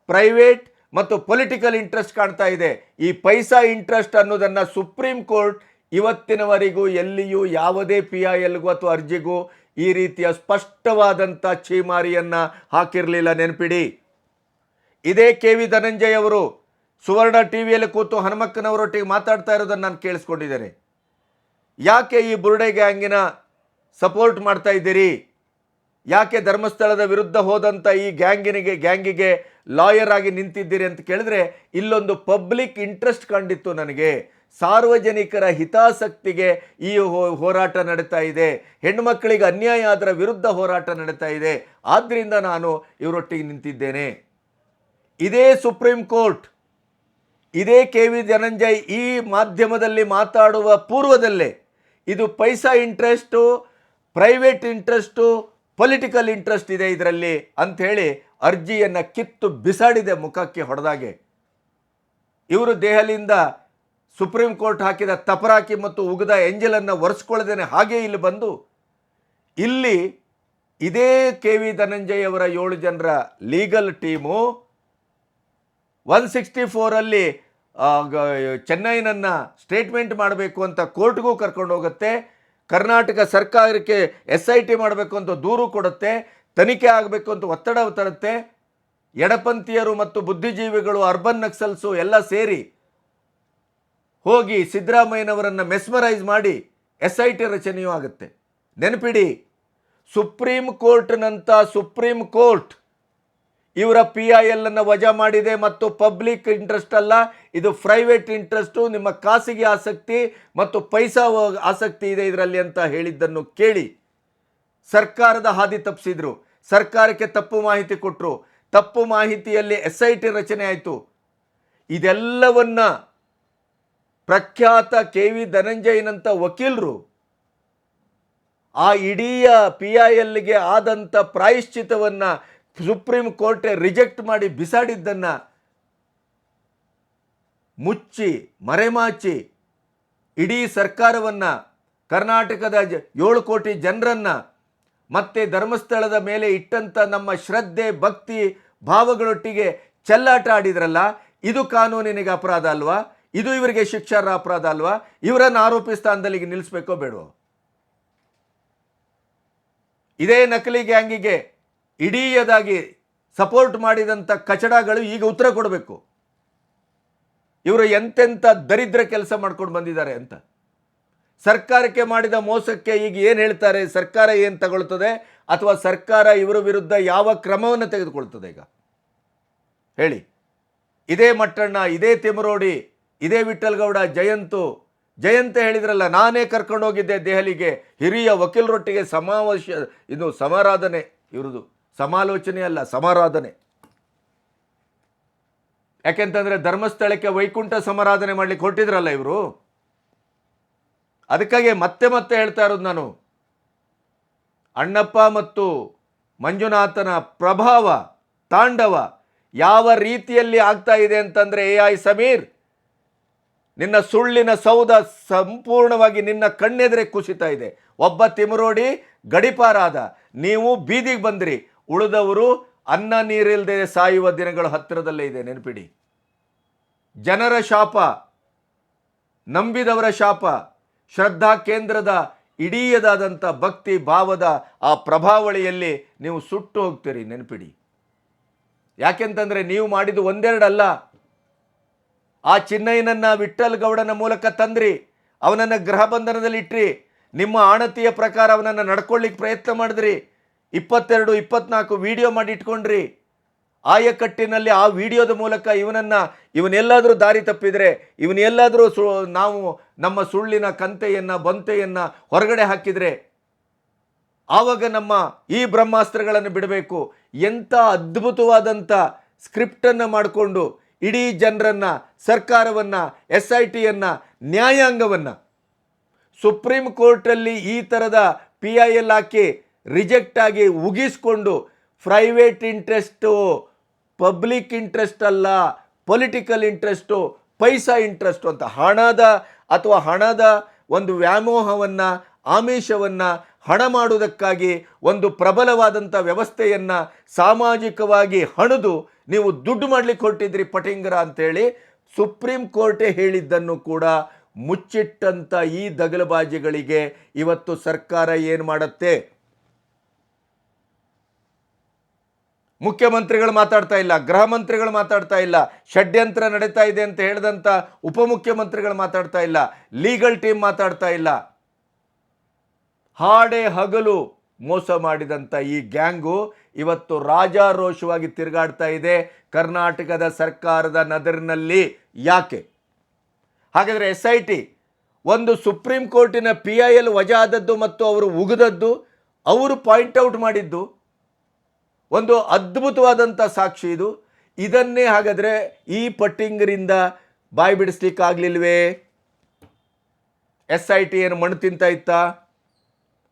ಪ್ರೈವೇಟ್ ಮತ್ತು ಪೊಲಿಟಿಕಲ್ ಇಂಟ್ರೆಸ್ಟ್ ಕಾಣ್ತಾ ಇದೆ. ಈ ಪೈಸಾ ಇಂಟ್ರೆಸ್ಟ್ ಅನ್ನೋದನ್ನು ಸುಪ್ರೀಂ ಕೋರ್ಟ್ ಇವತ್ತಿನವರೆಗೂ ಎಲ್ಲಿಯೂ ಯಾವುದೇ PILಗೂ ಅಥವಾ ಅರ್ಜಿಗೂ ಈ ರೀತಿಯ ಸ್ಪಷ್ಟವಾದಂಥ ಛೀಮಾರಿಯನ್ನು ಹಾಕಿರಲಿಲ್ಲ. ನೆನಪಿಡಿ, ಇದೇ KV ಧನಂಜಯ್ ಅವರು ಸುವರ್ಣ ಟಿವಿಯಲ್ಲಿ ಕೂತು ಹನುಮಕ್ಕನವರೊಟ್ಟಿಗೆ ಮಾತಾಡ್ತಾ ಇರೋದನ್ನು ನಾನು ಕೇಳಿಸ್ಕೊಂಡಿದ್ದೇನೆ. ಯಾಕೆ ಈ ಬುರುಡೆ ಗ್ಯಾಂಗಿನ ಸಪೋರ್ಟ್ ಮಾಡ್ತಾ ಇದ್ದೀರಿ? ಯಾಕೆ ಧರ್ಮಸ್ಥಳದ ವಿರುದ್ಧ ಹೋದಂಥ ಈ ಗ್ಯಾಂಗಿಗೆ ಲಾಯರ್ ಆಗಿ ನಿಂತಿದ್ದೀರಿ ಅಂತ ಕೇಳಿದ್ರೆ, ಇಲ್ಲೊಂದು ಪಬ್ಲಿಕ್ ಇಂಟ್ರೆಸ್ಟ್ ಕಂಡಿತ್ತು ನನಗೆ. ಸಾರ್ವಜನಿಕರ ಹಿತಾಸಕ್ತಿಗೆ ಈ ಹೋರಾಟ ನಡೀತಾ ಇದೆ. ಹೆಣ್ಮಕ್ಕಳಿಗೆ ಅನ್ಯಾಯ ಅದರ ವಿರುದ್ಧ ಹೋರಾಟ ನಡೀತಾ ಇದೆ. ಆದ್ದರಿಂದ ನಾನು ಇವರೊಟ್ಟಿಗೆ ನಿಂತಿದ್ದೇನೆ. ಇದೇ ಸುಪ್ರೀಂ ಕೋರ್ಟ್, ಇದೇ KV ಧನಂಜಯ್ ಈ ಮಾಧ್ಯಮದಲ್ಲಿ ಮಾತಾಡುವ ಪೂರ್ವದಲ್ಲೇ ಇದು ಪೈಸಾ interest, private interest, political interest ಇದೆ ಇದರಲ್ಲಿ ಅಂಥೇಳಿ ಅರ್ಜಿಯನ್ನು ಕಿತ್ತು ಬಿಸಾಡಿದೆ ಮುಖಕ್ಕೆ ಹೊಡೆದಾಗೆ. ಇವರು ದೆಹಲಿಯಿಂದ ಸುಪ್ರೀಂ ಕೋರ್ಟ್ ಹಾಕಿದ ತಪರಾಕಿ ಮತ್ತು ಉಗಿದ ಎಂಜಲನ್ನು ಒರೆಸ್ಕೊಳ್ಳದೇನೆ ಹಾಗೆ ಇಲ್ಲಿ ಬಂದು ಇಲ್ಲಿ ಇದೇ KV ಧನಂಜಯ್ ಅವರ 7 ಜನರ ಲೀಗಲ್ ಟೀಮು 164 ಚೆನ್ನೈನನ್ನು ಸ್ಟೇಟ್ಮೆಂಟ್ ಮಾಡಬೇಕು ಅಂತ ಕೋರ್ಟ್ಗೂ ಕರ್ಕೊಂಡು ಹೋಗುತ್ತೆ. ಕರ್ನಾಟಕ ಸರ್ಕಾರಕ್ಕೆ SIT ಮಾಡಬೇಕು ಅಂತ ದೂರು ಕೊಡುತ್ತೆ. ತನಿಖೆ ಆಗಬೇಕು ಅಂತ ಒತ್ತಡ ತರುತ್ತೆ. ಎಡಪಂಥೀಯರು ಮತ್ತು ಬುದ್ಧಿಜೀವಿಗಳು, ಅರ್ಬನ್ ನಕ್ಸಲ್ಸು ಎಲ್ಲ ಸೇರಿ ಹೋಗಿ ಸಿದ್ದರಾಮಯ್ಯನವರನ್ನು ಮೆಸ್ಮರೈಸ್ ಮಾಡಿ SIT ರಚನೆಯೂ ಆಗುತ್ತೆ. ನೆನಪಿಡಿ, ಸುಪ್ರೀಂ ಕೋರ್ಟ್ ಇವರ PIL ಅನ್ನು ವಜಾ ಮಾಡಿದೆ ಮತ್ತು ಪಬ್ಲಿಕ್ ಇಂಟ್ರೆಸ್ಟ್ ಅಲ್ಲ, ಇದು ಪ್ರೈವೇಟ್ ಇಂಟ್ರೆಸ್ಟು, ನಿಮ್ಮ ಖಾಸಗಿ ಆಸಕ್ತಿ ಮತ್ತು ಪೈಸಾ ಆಸಕ್ತಿ ಇದೆ ಇದರಲ್ಲಿ ಅಂತ ಹೇಳಿದ್ದನ್ನು ಕೇಳಿ ಸರ್ಕಾರದ ಹಾದಿ ತಪ್ಪಿಸಿದ್ರು. ಸರ್ಕಾರಕ್ಕೆ ತಪ್ಪು ಮಾಹಿತಿ ಕೊಟ್ಟರು. ತಪ್ಪು ಮಾಹಿತಿಯಲ್ಲಿ SIT ರಚನೆ ಆಯಿತು. ಇದೆಲ್ಲವನ್ನ ಪ್ರಖ್ಯಾತ KV ಧನಂಜಯನಂತ ವಕೀಲರು ಆ ಇಡೀ PILಗೆ ಆದಂಥ ಪ್ರಾಯಶ್ಚಿತವನ್ನು ಸುಪ್ರೀಂ ಕೋರ್ಟ್ ರಿಜೆಕ್ಟ್ ಮಾಡಿ ಬಿಸಾಡಿದ್ದನ್ನು ಮುಚ್ಚಿ ಮರೆಮಾಚಿ ಇಡೀ ಸರ್ಕಾರವನ್ನು, ಕರ್ನಾಟಕದ 7 ಕೋಟಿ ಜನರನ್ನು ಮತ್ತೆ ಧರ್ಮಸ್ಥಳದ ಮೇಲೆ ಇಟ್ಟಂಥ ನಮ್ಮ ಶ್ರದ್ಧೆ ಭಕ್ತಿ ಭಾವಗಳೊಟ್ಟಿಗೆ ಚೆಲ್ಲಾಟ ಆಡಿದ್ರಲ್ಲ, ಇದು ಕಾನೂನಿನಿಗೆ ಅಪರಾಧ ಅಲ್ವಾ? ಇದು ಇವರಿಗೆ ಶಿಕ್ಷಾರ್ಹ ಅಪರಾಧ ಅಲ್ವಾ? ಇವರನ್ನು ಆರೋಪಿ ಸ್ಥಾನದಲ್ಲಿ ನಿಲ್ಲಿಸಬೇಕೋ ಬೇಡವೋ? ಇದೇ ನಕಲಿ ಗ್ಯಾಂಗಿಗೆ ಇಡೀಯದಾಗಿ ಸಪೋರ್ಟ್ ಮಾಡಿದಂಥ ಕಚಡಗಳು ಈಗ ಉತ್ತರ ಕೊಡಬೇಕು. ಇವರು ಎಂತೆಂಥ ದರಿದ್ರ ಕೆಲಸ ಮಾಡ್ಕೊಂಡು ಬಂದಿದ್ದಾರೆ ಅಂತ. ಸರ್ಕಾರಕ್ಕೆ ಮಾಡಿದ ಮೋಸಕ್ಕೆ ಈಗ ಏನು ಹೇಳ್ತಾರೆ? ಸರ್ಕಾರ ಏನು ತಗೊಳ್ತದೆ ಅಥವಾ ಸರ್ಕಾರ ಇವರ ವಿರುದ್ಧ ಯಾವ ಕ್ರಮವನ್ನು ತೆಗೆದುಕೊಳ್ತದೆ ಈಗ ಹೇಳಿ? ಇದೇ ಮಟ್ಟಣ್ಣ, ಇದೇ ತಿಮರೋಡಿ, ಇದೇ ವಿಠ್ಠಲ್ಗೌಡ, ಜಯಂತ ಹೇಳಿದ್ರಲ್ಲ, ನಾನೇ ಕರ್ಕೊಂಡು ಹೋಗಿದ್ದೆ ದೆಹಲಿಗೆ ಹಿರಿಯ ವಕೀಲರೊಟ್ಟಿಗೆ ಸಮಾವೇಶ, ಇದು ಸಮಾರಾಧನೆ, ಇವ್ರದ್ದು ಸಮಾಲೋಚನೆ ಅಲ್ಲ ಸಮಾರಾಧನೆ. ಯಾಕೆಂತಂದ್ರೆ ಧರ್ಮಸ್ಥಳಕ್ಕೆ ವೈಕುಂಠ ಸಮಾರಾಧನೆ ಮಾಡ್ಲಿಕ್ಕೆ ಹೊರಟಿದ್ರಲ್ಲ ಇವರು. ಅದಕ್ಕಾಗಿ ಮತ್ತೆ ಹೇಳ್ತಾ ಇರೋದು ನಾನು, ಅಣ್ಣಪ್ಪ ಮತ್ತು ಮಂಜುನಾಥನ ಪ್ರಭಾವ ತಾಂಡವ ಯಾವ ರೀತಿಯಲ್ಲಿ ಆಗ್ತಾ ಇದೆ ಅಂತಂದ್ರೆ, AI ಸಮೀರ್, ನಿನ್ನ ಸುಳ್ಳಿನ ಸೌಧ ಸಂಪೂರ್ಣವಾಗಿ ನಿನ್ನ ಕಣ್ಣೆದುರೆ ಕುಸಿತಾ ಇದೆ. ಒಬ್ಬ ತಿಮರೋಡಿ ಗಡಿಪಾರಾದ, ನೀವು ಬೀದಿಗೆ ಬಂದ್ರಿ, ಉಳಿದವರು ಅನ್ನ ನೀರಿಲ್ಲದೆ ಸಾಯುವ ದಿನಗಳು ಹತ್ತಿರದಲ್ಲೇ ಇದೆ. ನೆನಪಿಡಿ, ಜನರ ಶಾಪ, ನಂಬಿದವರ ಶಾಪ, ಶ್ರದ್ಧಾ ಕೇಂದ್ರದ ಇಡೀಯದಾದಂಥ ಭಕ್ತಿ ಭಾವದ ಆ ಪ್ರಭಾವಳಿಯಲ್ಲಿ ನೀವು ಸುಟ್ಟು ಹೋಗ್ತೀರಿ. ನೆನಪಿಡಿ, ಯಾಕೆಂತಂದ್ರೆ ನೀವು ಮಾಡಿದ್ದು ಒಂದೆರಡಲ್ಲ. ಆ ಚಿನ್ನಯ್ಯನನ್ನ ವಿಠ್ಠಲ್ಗೌಡನ ಮೂಲಕ ತಂದ್ರಿ, ಅವನನ್ನು ಗೃಹ ಬಂಧನದಲ್ಲಿ ಇಟ್ರಿ, ನಿಮ್ಮ ಆಣತಿಯ ಪ್ರಕಾರ ಅವನನ್ನು ನಡ್ಕೊಳ್ಳಿಕ್ಕೆ ಪ್ರಯತ್ನ ಮಾಡಿದ್ರಿ, 22, 24 ವಿಡಿಯೋ ಮಾಡಿ ಇಟ್ಕೊಂಡ್ರಿ. ಆಯಕಟ್ಟಿನಲ್ಲಿ ಆ ವಿಡಿಯೋದ ಮೂಲಕ ಇವನೆಲ್ಲಾದರೂ ದಾರಿ ತಪ್ಪಿದರೆ, ಇವನೆಲ್ಲಾದರೂ ನಾವು ನಮ್ಮ ಸುಳ್ಳಿನ ಕಂತೆಯನ್ನು ಬಂತೆಯನ್ನು ಹೊರಗಡೆ ಹಾಕಿದರೆ ಆವಾಗ ನಮ್ಮ ಈ ಬ್ರಹ್ಮಾಸ್ತ್ರಗಳನ್ನು ಬಿಡಬೇಕು. ಎಂಥ ಅದ್ಭುತವಾದಂಥ ಸ್ಕ್ರಿಪ್ಟನ್ನು ಮಾಡಿಕೊಂಡು ಇಡೀ ಜನರನ್ನು, ಸರ್ಕಾರವನ್ನು, SITಯನ್ನು, ನ್ಯಾಯಾಂಗವನ್ನು ಸುಪ್ರೀಂ ಕೋರ್ಟಲ್ಲಿ ಈ ಥರದ PIL ಹಾಕಿ ರಿಜೆಕ್ಟ್ ಆಗಿ ಉಗಿಸ್ಕೊಂಡು ಪ್ರೈವೇಟ್ ಇಂಟ್ರೆಸ್ಟು, ಪಬ್ಲಿಕ್ ಇಂಟ್ರೆಸ್ಟ್ ಅಲ್ಲ, ಪೊಲಿಟಿಕಲ್ ಇಂಟ್ರೆಸ್ಟು, ಪೈಸಾ ಇಂಟ್ರೆಸ್ಟು ಅಂತ ಹಣದ ಒಂದು ವ್ಯಾಮೋಹವನ್ನು, ಆಮಿಷವನ್ನು, ಹಣ ಮಾಡುವುದಕ್ಕಾಗಿ ಒಂದು ಪ್ರಬಲವಾದಂಥ ವ್ಯವಸ್ಥೆಯನ್ನು ಸಾಮಾಜಿಕವಾಗಿ ಹಣದು ನೀವು ದುಡ್ಡು ಮಾಡಲಿಕ್ಕೆ ಹೊರಟಿದ್ರಿ ಪಟಿಂಗರ ಅಂತೇಳಿ ಸುಪ್ರೀಂ ಕೋರ್ಟೇ ಹೇಳಿದ್ದನ್ನು ಕೂಡ ಮುಚ್ಚಿಟ್ಟಂಥ ಈ ದಗಲಬಾಜಿಗಳಿಗೆ ಇವತ್ತು ಸರ್ಕಾರ ಏನು ಮಾಡುತ್ತೆ? ಮುಖ್ಯಮಂತ್ರಿಗಳು ಮಾತಾಡ್ತಾ ಇಲ್ಲ, ಗೃಹ ಮಂತ್ರಿಗಳು ಮಾತಾಡ್ತಾ ಇಲ್ಲ, ಷಡ್ಯಂತ್ರ ನಡೀತಾ ಇದೆ ಅಂತ ಹೇಳಿದಂಥ ಉಪಮುಖ್ಯಮಂತ್ರಿಗಳು ಮಾತಾಡ್ತಾ ಇಲ್ಲ, ಲೀಗಲ್ ಟೀಮ್ ಮಾತಾಡ್ತಾ ಇಲ್ಲ. ಹಾಡೇ ಹಗಲು ಮೋಸ ಮಾಡಿದಂಥ ಈ ಗ್ಯಾಂಗು ಇವತ್ತು ರಾಜಾರೋಷವಾಗಿ ತಿರುಗಾಡ್ತಾ ಇದೆ ಕರ್ನಾಟಕದ ಸರ್ಕಾರದ ನದರಿನಲ್ಲಿ. ಯಾಕೆ ಹಾಗಾದರೆ SIT ಒಂದು ಸುಪ್ರೀಂ ಕೋರ್ಟಿನ PIL ವಜಾ ಆದದ್ದು ಮತ್ತು ಅವರು ಉಗಿದದ್ದು, ಅವರು ಪಾಯಿಂಟ್ಔಟ್ ಮಾಡಿದ್ದು ಒಂದು ಅದ್ಭುತವಾದಂಥ ಸಾಕ್ಷಿ ಇದು. ಇದನ್ನೇ ಹಾಗಾದರೆ ಈ ಪಟ್ಟಿಂಗರಿಂದ ಬಾಯಿ ಬಿಡಿಸ್ಲಿಕ್ಕಾಗಲಿಲ್ವೇ? SIT ಏನು ಮಣ್ಣು ತಿಂತ ಇತ್ತಾ?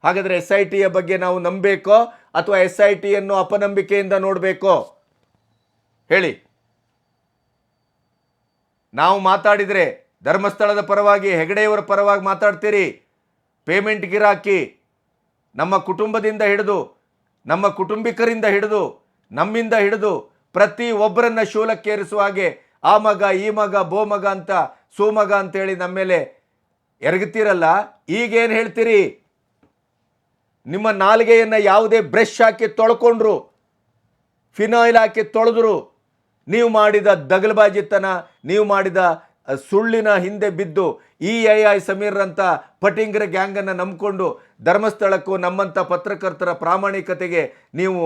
ಹಾಗಾದರೆ SITಯ ಬಗ್ಗೆ ನಾವು ನಂಬಬೇಕೋ ಅಥವಾ SITಯನ್ನು ಅಪನಂಬಿಕೆಯಿಂದ ನೋಡಬೇಕೋ ಹೇಳಿ. ನಾವು ಮಾತಾಡಿದರೆ ಧರ್ಮಸ್ಥಳದ ಪರವಾಗಿ, ಹೆಗಡೆಯವರ ಪರವಾಗಿ ಮಾತಾಡ್ತೀರಿ. ಪೇಮೆಂಟ್ ಗಿರಾಕಿ, ನಮ್ಮ ಕುಟುಂಬದಿಂದ ಹಿಡಿದು, ನಮ್ಮ ಕುಟುಂಬಿಕರಿಂದ ಹಿಡಿದು, ನಮ್ಮಿಂದ ಹಿಡಿದು ಪ್ರತಿ ಒಬ್ಬರನ್ನ ಶೂಲಕ್ಕೇರಿಸುವ ಹಾಗೆ ಆ ಮಗ, ಈ ಮಗ, ಬೋ ಮಗ ಅಂತ, ಸೋಮಗ ಅಂತೇಳಿ ನಮ್ಮ ಮೇಲೆ ಎರಗುತ್ತೀರಲ್ಲ. ಈಗೇನು ಹೇಳ್ತೀರಿ? ನಿಮ್ಮ ನಾಲಿಗೆಯನ್ನು ಯಾವುದೇ ಬ್ರಷ್ ಹಾಕಿ ತೊಳ್ಕೊಂಡ್ರು, ಫಿನಾಯಿಲ್ ಹಾಕಿ ತೊಳೆದ್ರು, ನೀವು ಮಾಡಿದ ದಗಲ್ಬಾಜಿತನ, ನೀವು ಮಾಡಿದ ಸುಳ್ಳಿನ ಹಿಂದೆ ಬಿದ್ದು EII ಸಮೀರ್ ಅಂತ ಪಟಿಂಗರ ಗ್ಯಾಂಗನ್ನು ನಂಬಿಕೊಂಡು ಧರ್ಮಸ್ಥಳಕ್ಕೂ ನಮ್ಮಂಥ ಪತ್ರಕರ್ತರ ಪ್ರಾಮಾಣಿಕತೆಗೆ ನೀವು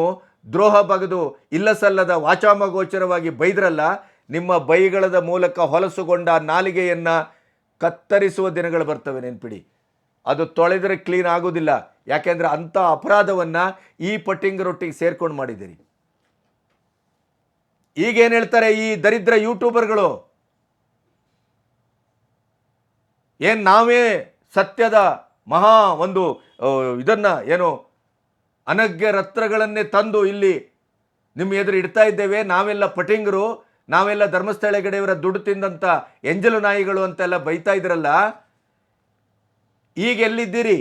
ದ್ರೋಹ ಬಗೆದು ಇಲ್ಲಸಲ್ಲದ ವಾಚಾಮಗೋಚರವಾಗಿ ಬೈದ್ರಲ್ಲ. ನಿಮ್ಮ ಬೈಗಳದ ಮೂಲಕ ಹೊಲಸುಗೊಂಡ ನಾಲಿಗೆಯನ್ನು ಕತ್ತರಿಸುವ ದಿನಗಳು ಬರ್ತವೆ, ನೆನ್ಪಿಡಿ. ಅದು ತೊಳೆದರೆ ಕ್ಲೀನ್ ಆಗೋದಿಲ್ಲ. ಯಾಕೆಂದರೆ ಅಂಥ ಅಪರಾಧವನ್ನು ಈ ಪಟ್ಟಿಂಗರೊಟ್ಟಿಗೆ ಸೇರ್ಕೊಂಡು ಮಾಡಿದ್ದೀರಿ. ಈಗೇನು ಹೇಳ್ತಾರೆ ಈ ದರಿದ್ರ ಯೂಟ್ಯೂಬರ್ಗಳು? ಏನು ನಾವೇ ಸತ್ಯದ ಮಹಾ ಒಂದು ಇದನ್ನು ಏನು ಅನಗ್ಯ ರತ್ನಗಳನ್ನೇ ತಂದು ಇಲ್ಲಿ ನಿಮ್ಮ ಎದುರು ಇಡ್ತಾ ಇದ್ದೇವೆ, ನಾವೆಲ್ಲ ಪಟಿಂಗರು, ನಾವೆಲ್ಲ ಧರ್ಮಸ್ಥಳ ಹೆಗಡೆಯವರ ದುಡ್ಡು ತಿಂದಂಥ ಎಂಜಲು ನಾಯಿಗಳು ಅಂತೆಲ್ಲ ಬೈತಾ ಇದ್ರಲ್ಲ. ಈಗ ಎಲ್ಲಿದ್ದೀರಿ?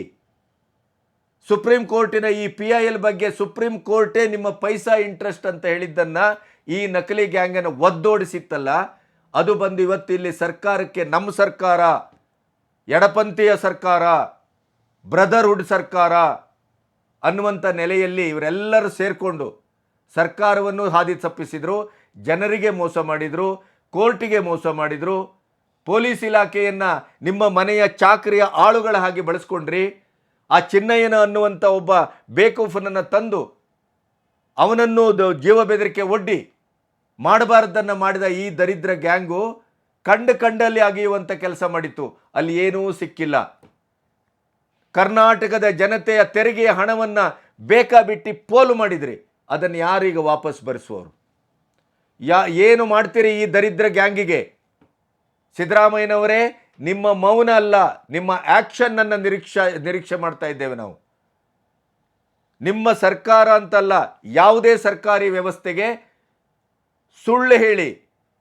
ಸುಪ್ರೀಂ ಕೋರ್ಟಿನ ಈ PIL ಬಗ್ಗೆ ಸುಪ್ರೀಂ ಕೋರ್ಟೇ ನಿಮ್ಮ ಪೈಸಾ ಇಂಟ್ರೆಸ್ಟ್ ಅಂತ ಹೇಳಿದ್ದನ್ನು ಈ ನಕಲಿ ಗ್ಯಾಂಗನ್ನು ಒದ್ದೋಡಿಸಿತ್ತಲ್ಲ, ಅದು ಬಂದು ಇವತ್ತು ಇಲ್ಲಿ ಸರ್ಕಾರಕ್ಕೆ, ನಮ್ಮ ಸರ್ಕಾರ ಎಡಪಂಥೀಯ ಸರ್ಕಾರ, ಬ್ರದರ್ಹುಡ್ ಸರ್ಕಾರ ಅನ್ನುವಂಥ ನೆಲೆಯಲ್ಲಿ ಇವರೆಲ್ಲರೂ ಸೇರಿಕೊಂಡು ಸರ್ಕಾರವನ್ನು ಹಾದಿ ತಪ್ಪಿಸಿದರು, ಜನರಿಗೆ ಮೋಸ ಮಾಡಿದರು, ಕೋರ್ಟಿಗೆ ಮೋಸ ಮಾಡಿದರು, ಪೊಲೀಸ್ ಇಲಾಖೆಯನ್ನು ನಿಮ್ಮ ಮನೆಯ ಚಾಕರಿಯ ಆಳುಗಳ ಹಾಗೆ ಬಳಸ್ಕೊಂಡ್ರಿ. ಆ ಚಿನ್ನಯ್ಯನ ಅನ್ನುವಂಥ ಒಬ್ಬ ಬೇಕೂಫನನ್ನು ತಂದು ಅವನನ್ನು ಜೀವ ಬೆದರಿಕೆ ಒಡ್ಡಿ ಮಾಡಬಾರ್ದನ್ನು ಮಾಡಿದ ಈ ದರಿದ್ರ ಗ್ಯಾಂಗು ಕಂಡಲ್ಲಿ ಅಗೆಯುವಂಥ ಕೆಲಸ ಮಾಡಿತ್ತು. ಅಲ್ಲಿ ಏನೂ ಸಿಕ್ಕಿಲ್ಲ. ಕರ್ನಾಟಕದ ಜನತೆಯ ತೆರಿಗೆಯ ಹಣವನ್ನು ಬೇಕಾಬಿಟ್ಟು ಪೋಲು ಮಾಡಿದ್ರಿ. ಅದನ್ನು ಯಾರೀಗ ವಾಪಸ್ ಭರಿಸುವವರು? ಏನು ಮಾಡ್ತೀರಿ ಈ ದರಿದ್ರ ಗ್ಯಾಂಗಿಗೆ? ಸಿದ್ದರಾಮಯ್ಯನವರೇ, ನಿಮ್ಮ ಮೌನ ಅಲ್ಲ, ನಿಮ್ಮ ಆ್ಯಕ್ಷನ್ನನ್ನು ನಿರೀಕ್ಷೆ ಮಾಡ್ತಾ ಇದ್ದೇವೆ ನಾವು. ನಿಮ್ಮ ಸರ್ಕಾರ ಅಂತಲ್ಲ, ಯಾವುದೇ ಸರ್ಕಾರಿ ವ್ಯವಸ್ಥೆಗೆ ಸುಳ್ಳು ಹೇಳಿ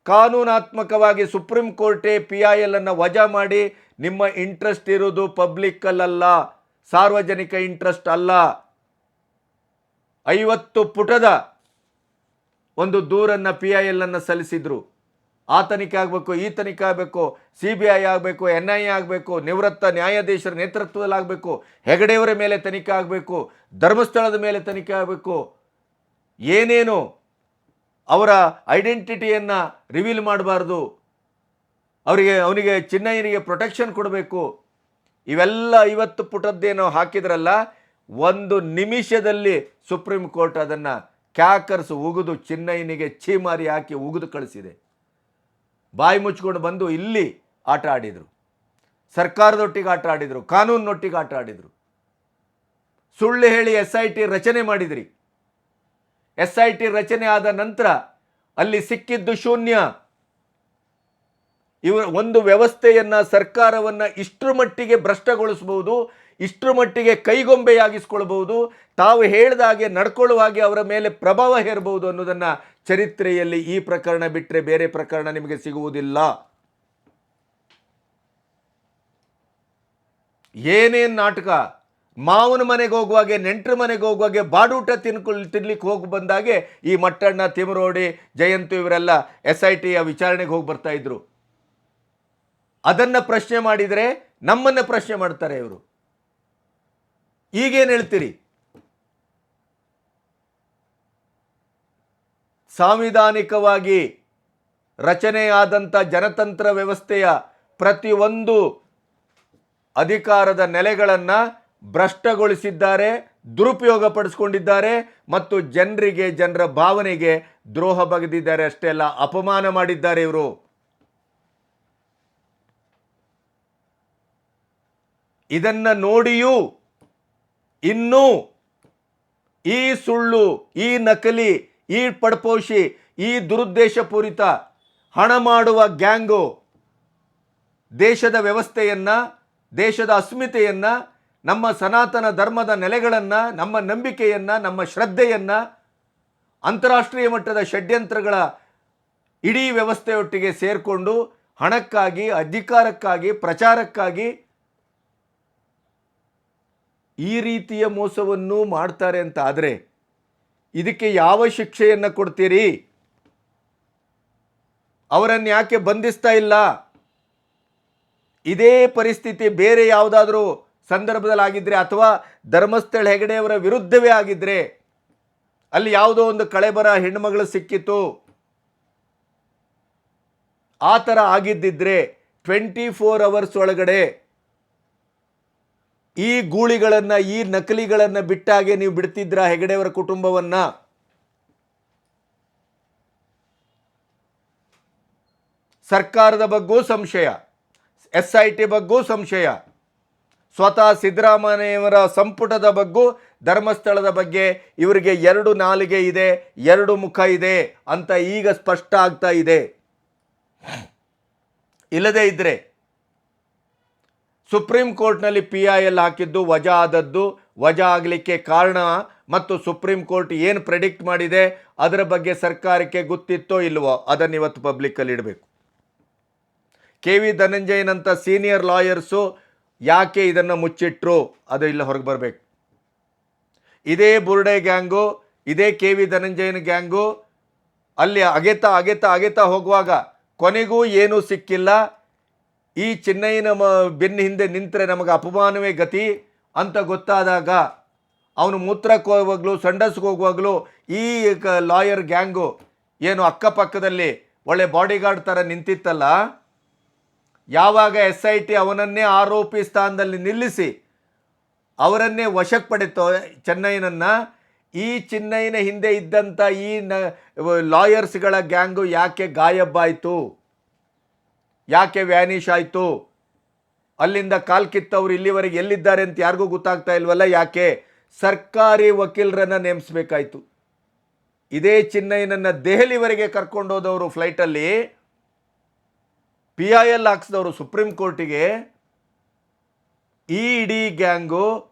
ಕಾನೂನಾತ್ಮಕವಾಗಿ ಸುಪ್ರೀಂ ಕೋರ್ಟೇ PIL ಅನ್ನು ವಜಾ ಮಾಡಿ ನಿಮ್ಮ ಇಂಟ್ರೆಸ್ಟ್ ಇರೋದು ಪಬ್ಲಿಕ್ಕಲ್ಲ, ಸಾರ್ವಜನಿಕ ಇಂಟ್ರೆಸ್ಟ್ ಅಲ್ಲ. 50 ಪುಟದ ಒಂದು ದೂರನ್ನು PIL ಅನ್ನು ಸಲ್ಲಿಸಿದ್ರು. ಆ ತನಿಖೆ ಆಗಬೇಕು, ಈ ತನಿಖೆ ಆಗಬೇಕು, CBI ಆಗಬೇಕು, NIA ಆಗಬೇಕು, ನಿವೃತ್ತ ನ್ಯಾಯಾಧೀಶರ ನೇತೃತ್ವದಲ್ಲಿ ಆಗಬೇಕು, ಹೆಗಡೆಯವರ ಮೇಲೆ ತನಿಖೆ ಆಗಬೇಕು, ಧರ್ಮಸ್ಥಳದ ಮೇಲೆ ತನಿಖೆ ಆಗಬೇಕು, ಏನೇನು ಅವರ ಐಡೆಂಟಿಟಿಯನ್ನು ರಿವೀಲ್ ಮಾಡಬಾರ್ದು, ಅವನಿಗೆ ಚಿನ್ನಯ್ಯನಿಗೆ ಪ್ರೊಟೆಕ್ಷನ್ ಕೊಡಬೇಕು. ಇವೆಲ್ಲ 50 ಪುಟದ್ದೇನೋ ಹಾಕಿದ್ರಲ್ಲ, ಒಂದು ನಿಮಿಷದಲ್ಲಿ ಸುಪ್ರೀಂ ಕೋರ್ಟ್ ಅದನ್ನು ಕ್ಯಾಕರ್ಸ್ ಉಗಿದು ಚಿನ್ನಯ್ಯನಿಗೆ ಛೀಮಾರಿ ಹಾಕಿ ಉಗಿದು ಕಳಿಸಿದೆ. ಬಾಯಿ ಮುಚ್ಕೊಂಡು ಬಂದು ಇಲ್ಲಿ ಆಟ ಆಡಿದರು, ಸರ್ಕಾರದೊಟ್ಟಿಗೆ ಆಟ ಆಡಿದರು, ಕಾನೂನಿನೊಟ್ಟಿಗೆ ಆಟ ಆಡಿದರು. ಸುಳ್ಳು ಹೇಳಿ SIT ರಚನೆ ಮಾಡಿದ್ರಿ. SIT ರಚನೆ ಆದ ನಂತರ ಅಲ್ಲಿ ಸಿಕ್ಕಿದ್ದು ಶೂನ್ಯ. ಒಂದು ವ್ಯವಸ್ಥೆಯನ್ನು, ಸರ್ಕಾರವನ್ನು ಇಷ್ಟರ ಮಟ್ಟಿಗೆ ಭ್ರಷ್ಟಗೊಳಿಸಬಹುದು, ಇಷ್ಟರ ಮಟ್ಟಿಗೆ ಕೈಗೊಂಬೆಯಾಗಿಸ್ಕೊಳ್ಬಹುದು, ತಾವು ಹೇಳಿದ ಹಾಗೆ ನಡ್ಕೊಳ್ಳುವ ಹಾಗೆ ಅವರ ಮೇಲೆ ಪ್ರಭಾವ ಹೇರಬಹುದು ಅನ್ನೋದನ್ನು ಚರಿತ್ರೆಯಲ್ಲಿ ಈ ಪ್ರಕರಣ ಬಿಟ್ಟರೆ ಬೇರೆ ಪ್ರಕರಣ ನಿಮಗೆ ಸಿಗುವುದಿಲ್ಲ. ಏನೇನು ನಾಟಕ! ಮಾವನ ಮನೆಗೆ ಹೋಗುವಾಗೆ, ನೆಂಟರ ಮನೆಗೆ ಹೋಗುವಾಗೆ, ಬಾಡೂಟ ತಿನ್ಲಿಕ್ಕೆ ಹೋಗಿ ಬಂದಾಗೆ ಈ ಮಟ್ಟಣ್ಣ, ತಿಮರೋಡಿ, ಜಯಂತು ಇವರೆಲ್ಲ SITಯ ವಿಚಾರಣೆಗೆ ಹೋಗಿ ಬರ್ತಾ ಇದ್ರು. ಅದನ್ನು ಪ್ರಶ್ನೆ ಮಾಡಿದರೆ ನಮ್ಮನ್ನು ಪ್ರಶ್ನೆ ಮಾಡ್ತಾರೆ ಇವರು. ಈಗೇನು ಹೇಳ್ತೀರಿ? ಸಾಂವಿಧಾನಿಕವಾಗಿ ರಚನೆಯಾದಂಥ ಜನತಂತ್ರ ವ್ಯವಸ್ಥೆಯ ಪ್ರತಿಯೊಂದು ಅಧಿಕಾರದ ನೆಲೆಗಳನ್ನು ಭ್ರಷ್ಟಗೊಳಿಸಿದ್ದಾರೆ, ದುರುಪಯೋಗಪಡಿಸಿಕೊಂಡಿದ್ದಾರೆ ಮತ್ತು ಜನರ ಭಾವನೆಗೆ ದ್ರೋಹ ಬಗೆದಿದ್ದಾರೆ. ಅಷ್ಟೇ ಅಲ್ಲ, ಅಪಮಾನ ಮಾಡಿದ್ದಾರೆ ಇವರು. ಇದನ್ನ ನೋಡಿಯೂ ಇನ್ನೂ ಈ ಸುಳ್ಳು, ಈ ನಕಲಿ, ಈ ಪಡ್ಪೋಷಿ, ಈ ದುರುದ್ದೇಶಪೂರಿತ ಹಣ ಮಾಡುವ ಗ್ಯಾಂಗು ದೇಶದ ವ್ಯವಸ್ಥೆಯನ್ನು, ದೇಶದ ಅಸ್ಮಿತೆಯನ್ನು, ನಮ್ಮ ಸನಾತನ ಧರ್ಮದ ನೆಲೆಗಳನ್ನು, ನಮ್ಮ ನಂಬಿಕೆಯನ್ನು, ನಮ್ಮ ಶ್ರದ್ಧೆಯನ್ನು ಅಂತಾರಾಷ್ಟ್ರೀಯ ಮಟ್ಟದ ಷಡ್ಯಂತ್ರಗಳ ಇಡೀ ವ್ಯವಸ್ಥೆಯೊಟ್ಟಿಗೆ ಸೇರಿಕೊಂಡು ಹಣಕ್ಕಾಗಿ, ಅಧಿಕಾರಕ್ಕಾಗಿ, ಪ್ರಚಾರಕ್ಕಾಗಿ ಈ ರೀತಿಯ ಮೋಸವನ್ನು ಮಾಡ್ತಾರೆ ಅಂತ ಆದರೆ ಇದಕ್ಕೆ ಯಾವ ಶಿಕ್ಷೆಯನ್ನು ಕೊಡ್ತೀರಿ? ಅವರನ್ನು ಯಾಕೆ ಬಂಧಿಸ್ತಾ ಇಲ್ಲ? ಇದೇ ಪರಿಸ್ಥಿತಿ ಬೇರೆ ಯಾವುದಾದ್ರೂ ಸಂದರ್ಭದಲ್ಲಿ ಆಗಿದ್ರೆ ಅಥವಾ ಧರ್ಮಸ್ಥಳ ಹೆಗಡೆಯವರ ವಿರುದ್ಧವೇ ಆಗಿದ್ರೆ, ಅಲ್ಲಿ ಯಾವುದೋ ಒಂದು ಕಳೆಬರ ಹೆಣ್ಣುಮಗಳು ಸಿಕ್ಕಿತು, ಆ ಥರ ಆಗಿದ್ದಿದ್ರೆ 24 ಅವರ್ಸ್ ಒಳಗಡೆ ಈ ಗೂಳಿಗಳನ್ನು, ಈ ನಕಲಿಗಳನ್ನು ಬಿಟ್ಟಾಗೆ ನೀವು ಬಿಡ್ತಿದ್ರ ಹೆಗಡೆಯವರ ಕುಟುಂಬವನ್ನ? ಸರ್ಕಾರದ ಬಗ್ಗೂ ಸಂಶಯ, SIT ಬಗ್ಗೂ ಸಂಶಯ, ಸ್ವತಃ ಸಿದ್ದರಾಮಯ್ಯವರ ಸಂಪುಟದ ಬಗ್ಗೂ ಧರ್ಮಸ್ಥಳದ ಬಗ್ಗೆ ಇವರಿಗೆ 2 ನಾಲಿಗೆ ಇದೆ, 2 ಮುಖ ಇದೆ ಅಂತ ಈಗ ಸ್ಪಷ್ಟ ಆಗ್ತಾ ಇದೆ. ಇಲ್ಲದೇ ಇದ್ರೆ ಸುಪ್ರೀಂ ಕೋರ್ಟ್ನಲ್ಲಿ PIL ಹಾಕಿದ್ದು ವಜಾ ಆದದ್ದು, ವಜಾ ಆಗಲಿಕ್ಕೆ ಕಾರಣ ಮತ್ತು ಸುಪ್ರೀಂ ಕೋರ್ಟ್ ಏನು ಪ್ರೆಡಿಕ್ಟ್ ಮಾಡಿದೆ ಅದರ ಬಗ್ಗೆ ಸರ್ಕಾರಕ್ಕೆ ಗೊತ್ತಿತ್ತೋ ಇಲ್ವೋ ಅದನ್ನು ಇವತ್ತು ಪಬ್ಲಿಕ್ಕಲ್ಲಿ ಇಡಬೇಕು. KV ಧನಂಜಯನಂಥ ಸೀನಿಯರ್ ಲಾಯರ್ಸು ಯಾಕೆ ಇದನ್ನು ಮುಚ್ಚಿಟ್ರು ಅದು ಇಲ್ಲ ಹೊರಗೆ ಬರಬೇಕು. ಇದೇ ಬುರ್ಡೆ ಗ್ಯಾಂಗು, ಇದೇ KV ಧನಂಜಯನ ಗ್ಯಾಂಗು ಅಲ್ಲಿ ಅಗೆತಾ ಹೋಗುವಾಗ ಕೊನೆಗೂ ಏನೂ ಸಿಕ್ಕಿಲ್ಲ. ಈ ಚಿನ್ನಯ್ಯನ ಬೆನ್ನ ಹಿಂದೆ ನಿಂತರೆ ನಮಗೆ ಅಪಮಾನವೇ ಗತಿ ಅಂತ ಗೊತ್ತಾದಾಗ ಅವನು ಮೂತ್ರಕ್ಕೆ ಹೋಗುವಾಗಲೂ, ಸಂಡಸ್ಗೆ ಹೋಗುವಾಗಲೂ ಈ ಲಾಯರ್ ಗ್ಯಾಂಗು ಏನು ಅಕ್ಕಪಕ್ಕದಲ್ಲಿ ಒಳ್ಳೆ ಬಾಡಿಗಾರ್ಡ್ ಥರ ನಿಂತಿತ್ತಲ್ಲ, ಯಾವಾಗ SIT ಅವನನ್ನೇ ಆರೋಪಿ ಸ್ಥಾನದಲ್ಲಿ ನಿಲ್ಲಿಸಿ ಅವರನ್ನೇ ವಶಕ್ಕೆ ಪಡೆತೋ ಚೆನ್ನಯ್ಯನನ್ನು, ಈ ಚಿನ್ನಯ್ಯನ ಹಿಂದೆ ಇದ್ದಂಥ ಈ ಲಾಯರ್ಸ್ಗಳ ಗ್ಯಾಂಗು ಯಾಕೆ ಗಾಯಬ್ಬಾಯಿತು, ಯಾಕೆ ವ್ಯಾನಿಷ್ ಆಯಿತು, ಅಲ್ಲಿಂದ ಕಾಲ್ ಕಿತ್ತವರು ಇಲ್ಲಿವರೆಗೆ ಎಲ್ಲಿದ್ದಾರೆ ಅಂತ ಯಾರಿಗೂ ಗೊತ್ತಾಗ್ತಾ ಇಲ್ವಲ್ಲ? ಯಾಕೆ? ಸರ್ಕಾರಿ ವಕೀಲರನ್ನು ನೇಮಿಸಬೇಕಾಯಿತು. ಇದೇ ಚಿನ್ನಯ್ಯನನ್ನು ದೆಹಲಿವರೆಗೆ ಕರ್ಕೊಂಡೋದವರು ಫ್ಲೈಟಲ್ಲಿ, PIL ಹಾಕ್ಸಿದವರು ಸುಪ್ರೀಂ ಕೋರ್ಟಿಗೆ. ಈ ಇಡೀ ಗ್ಯಾಂಗು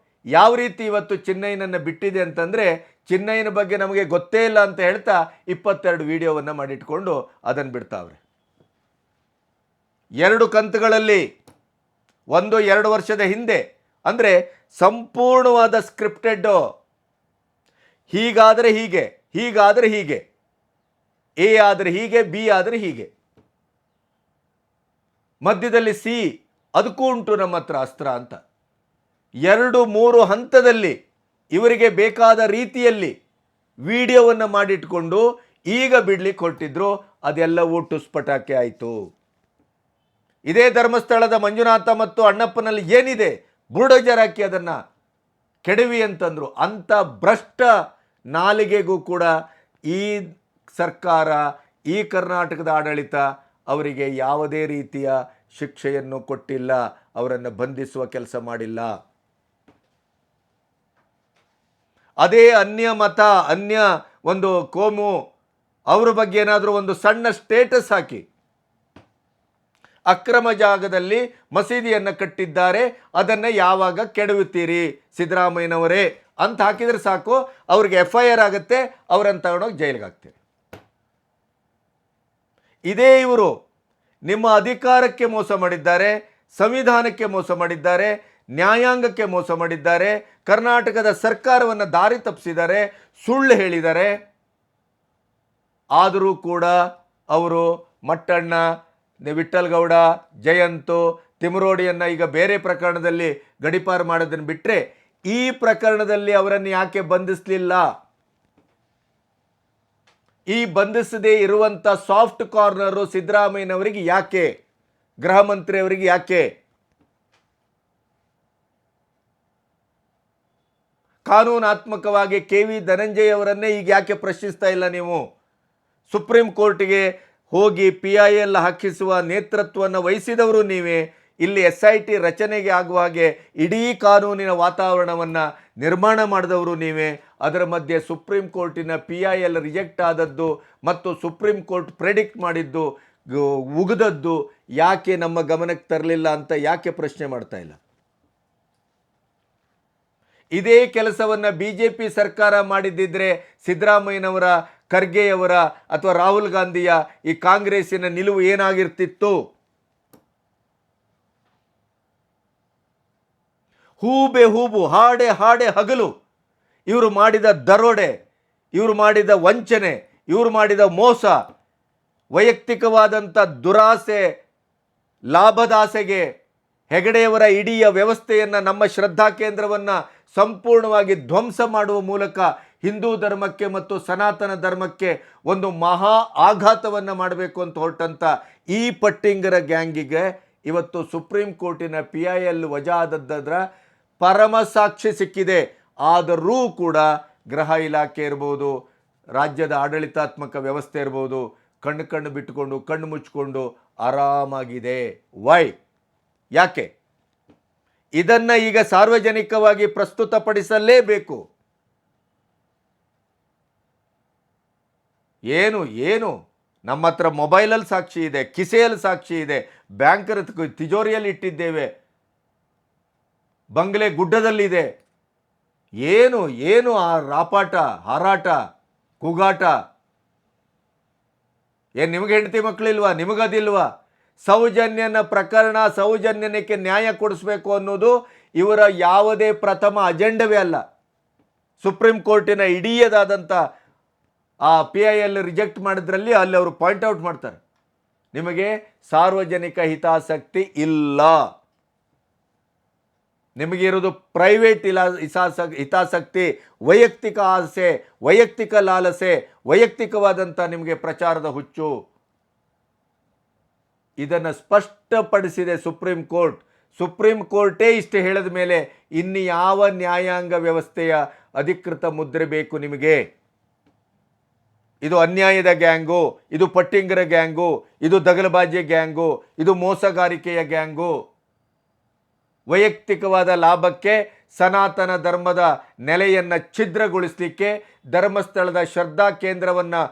ಯಾವ ರೀತಿ ಇವತ್ತು ಚಿನ್ನಯ್ಯನನ್ನು ಬಿಟ್ಟಿದೆ ಅಂತಂದರೆ, ಚಿನ್ನಯ್ಯನ ಬಗ್ಗೆ ನಮಗೆ ಗೊತ್ತೇ ಇಲ್ಲ ಅಂತ ಹೇಳ್ತಾ 22 ವಿಡಿಯೋವನ್ನು ಮಾಡಿಟ್ಕೊಂಡು ಅದನ್ನು ಬಿಡ್ತಾವ್ರೆ. 2 ಕಂತುಗಳಲ್ಲಿ, ಒಂದು 2 ವರ್ಷದ ಹಿಂದೆ, ಅಂದರೆ ಸಂಪೂರ್ಣವಾದ ಸ್ಕ್ರಿಪ್ಟೆಡ್ಡು. ಹೀಗಾದರೆ ಹೀಗೆ, ಹೀಗಾದರೆ ಹೀಗೆ, A ಆದರೆ ಹೀಗೆ, B ಆದರೆ ಹೀಗೆ, ಮಧ್ಯದಲ್ಲಿ C, ಅದಕ್ಕೂ ಉಂಟು ನಮ್ಮ ಹತ್ರ ಅಸ್ತ್ರ ಅಂತ 2-3 ಹಂತದಲ್ಲಿ ಇವರಿಗೆ ಬೇಕಾದ ರೀತಿಯಲ್ಲಿ ವಿಡಿಯೋವನ್ನು ಮಾಡಿಟ್ಕೊಂಡು ಈಗ ಬಿಡ್ಲಿಕ್ಕೆ ಹೊರಟಿದ್ರು. ಅದೆಲ್ಲವೂ ಟುಸ್ಪಟಾಕೆ ಆಯಿತು. ಇದೇ ಧರ್ಮಸ್ಥಳದ ಮಂಜುನಾಥ ಮತ್ತು ಅಣ್ಣಪ್ಪನಲ್ಲಿ ಏನಿದೆ ಬುಲ್ಡೋಜರ್ ಹಾಕಿ ಅದನ್ನು ಕೆಡವಿ ಅಂತಂದರು. ಅಂಥ ಭ್ರಷ್ಟ ನಾಲಿಗೆಗೂ ಕೂಡ ಈ ಸರ್ಕಾರ, ಈ ಕರ್ನಾಟಕದ ಆಡಳಿತ ಅವರಿಗೆ ಯಾವುದೇ ರೀತಿಯ ಶಿಕ್ಷೆಯನ್ನು ಕೊಟ್ಟಿಲ್ಲ, ಅವರನ್ನು ಬಂಧಿಸುವ ಕೆಲಸ ಮಾಡಿಲ್ಲ. ಅದೇ ಅನ್ಯ ಮತ, ಅನ್ಯ ಒಂದು ಕೋಮು ಅವರ ಬಗ್ಗೆ ಏನಾದರೂ ಒಂದು ಸಣ್ಣ ಸ್ಟೇಟಸ್ ಹಾಕಿ, ಅಕ್ರಮ ಜಾಗದಲ್ಲಿ ಮಸೀದಿಯನ್ನು ಕಟ್ಟಿದ್ದಾರೆ, ಅದನ್ನು ಯಾವಾಗ ಕೆಡವುತ್ತೀರಿ ಸಿದ್ದರಾಮಯ್ಯನವರೇ ಅಂತ ಹಾಕಿದರೆ ಸಾಕು, ಅವ್ರಿಗೆ FIR ಆಗುತ್ತೆ, ಅವರನ್ನು ತಗೊಂಡೋಗಿ ಜೈಲಿಗೆ ಹಾಕ್ತೀರಿ. ಇದೇ ಇವರು ನಿಮ್ಮ ಅಧಿಕಾರಕ್ಕೆ ಮೋಸ ಮಾಡಿದ್ದಾರೆ, ಸಂವಿಧಾನಕ್ಕೆ ಮೋಸ ಮಾಡಿದ್ದಾರೆ, ನ್ಯಾಯಾಂಗಕ್ಕೆ ಮೋಸ ಮಾಡಿದ್ದಾರೆ, ಕರ್ನಾಟಕದ ಸರ್ಕಾರವನ್ನು ದಾರಿ ತಪ್ಪಿಸಿದ್ದಾರೆ, ಸುಳ್ಳು ಹೇಳಿದ್ದಾರೆ. ಆದರೂ ಕೂಡ ಅವರು ಮಟ್ಟಣ್ಣ, ವಿಠ್ಠಲ್ಗೌಡ, ಜಯಂತು, ತಿಮರೋಡಿಯನ್ನು ಈಗ ಬೇರೆ ಪ್ರಕರಣದಲ್ಲಿ ಗಡೀಪಾರು ಮಾಡೋದನ್ನು ಬಿಟ್ಟರೆ ಈ ಪ್ರಕರಣದಲ್ಲಿ ಅವರನ್ನು ಯಾಕೆ ಬಂಧಿಸಲಿಲ್ಲ? ಈ ಬಂಧಿಸದೇ ಇರುವಂಥ ಸಾಫ್ಟ್ ಕಾರ್ನರು ಸಿದ್ದರಾಮಯ್ಯನವರಿಗೆ ಯಾಕೆ? ಗೃಹ ಮಂತ್ರಿಯವರಿಗೆ ಯಾಕೆ? ಕಾನೂನಾತ್ಮಕವಾಗಿ ಕೆ.ವಿ. ಧನಂಜಯ ಅವರನ್ನೇ ಈಗ ಯಾಕೆ ಪ್ರಶ್ನಿಸ್ತಾ ಇಲ್ಲ ನೀವು? ಸುಪ್ರೀಂ ಕೋರ್ಟ್ಗೆ ಹೋಗಿ PIL ಹಾಕಿಸುವ ನೇತೃತ್ವವನ್ನು ವಹಿಸಿದವರು ನೀವೇ. ಇಲ್ಲಿ SIT ರಚನೆಗೆ ಆಗುವ ಹಾಗೆ ಇಡೀ ಕಾನೂನಿನ ವಾತಾವರಣವನ್ನು ನಿರ್ಮಾಣ ಮಾಡಿದವರು ನೀವೇ. ಅದರ ಮಧ್ಯೆ ಸುಪ್ರೀಂ ಕೋರ್ಟಿನ PIL ರಿಜೆಕ್ಟ್ ಆದದ್ದು ಮತ್ತು ಸುಪ್ರೀಂ ಕೋರ್ಟ್ ಪ್ರೆಡಿಕ್ಟ್ ಮಾಡಿದ್ದು ಉಗಿದದ್ದು ಯಾಕೆ ನಮ್ಮ ಗಮನಕ್ಕೆ ತರಲಿಲ್ಲ ಅಂತ ಯಾಕೆ ಪ್ರಶ್ನೆ ಮಾಡ್ತಾ ಇಲ್ಲ? ಇದೇ ಕೆಲಸವನ್ನು BJP ಸರ್ಕಾರ ಮಾಡಿದ್ದಿದ್ರೆ ಸಿದ್ದರಾಮಯ್ಯನವರ, ಖರ್ಗೆಯವರ ಅಥವಾ ರಾಹುಲ್ ಗಾಂಧಿಯ ಈ ಕಾಂಗ್ರೆಸ್ಸಿನ ನಿಲುವು ಏನಾಗಿರ್ತಿತ್ತು? ಹೂಬೆ ಹೂಬು, ಹಾಡೆ ಹಾಡೆ ಹಗಲು ಇವರು ಮಾಡಿದ ದರೋಡೆ, ಇವರು ಮಾಡಿದ ವಂಚನೆ, ಇವರು ಮಾಡಿದ ಮೋಸ, ವೈಯಕ್ತಿಕವಾದಂಥ ದುರಾಸೆ, ಲಾಭದಾಸೆಗೆ ಹೆಗಡೆಯವರ ಇಡೀ ವ್ಯವಸ್ಥೆಯನ್ನು, ನಮ್ಮ ಶ್ರದ್ಧಾ ಕೇಂದ್ರವನ್ನು ಸಂಪೂರ್ಣವಾಗಿ ಧ್ವಂಸ ಮಾಡುವ ಮೂಲಕ ಹಿಂದೂ ಧರ್ಮಕ್ಕೆ ಮತ್ತು ಸನಾತನ ಧರ್ಮಕ್ಕೆ ಒಂದು ಮಹಾ ಆಘಾತವನ್ನು ಮಾಡಬೇಕು ಅಂತ ಹೊರಟಂಥ ಈ ಪಟ್ಟಿಂಗರ ಗ್ಯಾಂಗಿಗೆ ಇವತ್ತು ಸುಪ್ರೀಂ ಕೋರ್ಟಿನ PIL ವಜಾ ಆದದ್ದರ ಪರಮ ಸಾಕ್ಷಿ ಸಿಕ್ಕಿದೆ. ಆದರೂ ಕೂಡ ಗೃಹ ಇಲಾಖೆ ಇರ್ಬೋದು, ರಾಜ್ಯದ ಆಡಳಿತಾತ್ಮಕ ವ್ಯವಸ್ಥೆ ಇರ್ಬೋದು, ಕಣ್ಣು ಬಿಟ್ಟುಕೊಂಡು, ಕಣ್ಣು ಮುಚ್ಚಿಕೊಂಡು ಆರಾಮಾಗಿದೆ. ವೈ? ಯಾಕೆ? ಇದನ್ನು ಈಗ ಸಾರ್ವಜನಿಕವಾಗಿ ಪ್ರಸ್ತುತಪಡಿಸಲೇಬೇಕು. ಏನು ನಮ್ಮ ಹತ್ರ ಮೊಬೈಲಲ್ಲಿ ಸಾಕ್ಷಿ ಇದೆ, ಕಿಸೆಯಲ್ಲಿ ಸಾಕ್ಷಿ ಇದೆ, ಬ್ಯಾಂಕರ್ ತಿಜೋರಿಯಲ್ಲಿ ಇಟ್ಟಿದ್ದೇವೆ, ಬಂಗ್ಲೆ ಗುಡ್ಡದಲ್ಲಿದೆ. ಏನು ಆ ರಾಪಾಟ, ಹಾರಾಟ, ಕೂಗಾಟ? ಏನು ನಿಮಗೆ ಹೆಂಡತಿ ಮಕ್ಕಳಿಲ್ವಾ? ನಿಮಗದಿಲ್ವಾ? ಸೌಜನ್ಯನ ಪ್ರಕರಣ, ಸೌಜನ್ಯನಕ್ಕೆ ನ್ಯಾಯ ಕೊಡಿಸ್ಬೇಕು ಅನ್ನೋದು ಇವರ ಯಾವುದೇ ಪ್ರಥಮ ಅಜೆಂಡವೇ ಅಲ್ಲ. ಸುಪ್ರೀಂ ಕೋರ್ಟಿನ ಇಡೀದಾದಂಥ ಆ PIL ರಿಜೆಕ್ಟ್ ಮಾಡಿದ್ರಲ್ಲಿ ಅಲ್ಲಿ ಅವರು ಪಾಯಿಂಟ್ಔಟ್ ಮಾಡ್ತಾರೆ, ನಿಮಗೆ ಸಾರ್ವಜನಿಕ ಹಿತಾಸಕ್ತಿ ಇಲ್ಲ, ನಿಮಗಿರೋದು ಪ್ರೈವೇಟ್ ಹಿತಾಸಕ್ತಿ, ವೈಯಕ್ತಿಕ ಆಸೆ, ವೈಯಕ್ತಿಕ ಲಾಲಸೆ, ವೈಯಕ್ತಿಕವಾದಂಥ ನಿಮಗೆ ಪ್ರಚಾರದ ಹುಚ್ಚು. ಇದನ್ನು ಸ್ಪಷ್ಟಪಡಿಸಿದೆ ಸುಪ್ರೀಂ ಕೋರ್ಟ್. ಸುಪ್ರೀಂ ಕೋರ್ಟೇ ಇಷ್ಟು ಹೇಳಿದ ಮೇಲೆ ಇನ್ನು ಯಾವ ನ್ಯಾಯಾಂಗ ವ್ಯವಸ್ಥೆಯ ಅಧಿಕೃತ ಮುದ್ರೆ ಬೇಕು ನಿಮಗೆ? ಇದು ಅನ್ಯಾಯದ ಗ್ಯಾಂಗು, ಇದು ಪಟ್ಟಿಂಗರ ಗ್ಯಾಂಗು, ಇದು ದಗಲಬಾಜಿ ಗ್ಯಾಂಗು, ಇದು ಮೋಸಗಾರಿಕೆಯ ಗ್ಯಾಂಗು. ವೈಯಕ್ತಿಕವಾದ ಲಾಭಕ್ಕೆ ಸನಾತನ ಧರ್ಮದ ನೆಲೆಯನ್ನು ಛಿದ್ರಗೊಳಿಸಲಿಕ್ಕೆ, ಧರ್ಮಸ್ಥಳದ ಶ್ರದ್ಧಾ ಕೇಂದ್ರವನ್ನು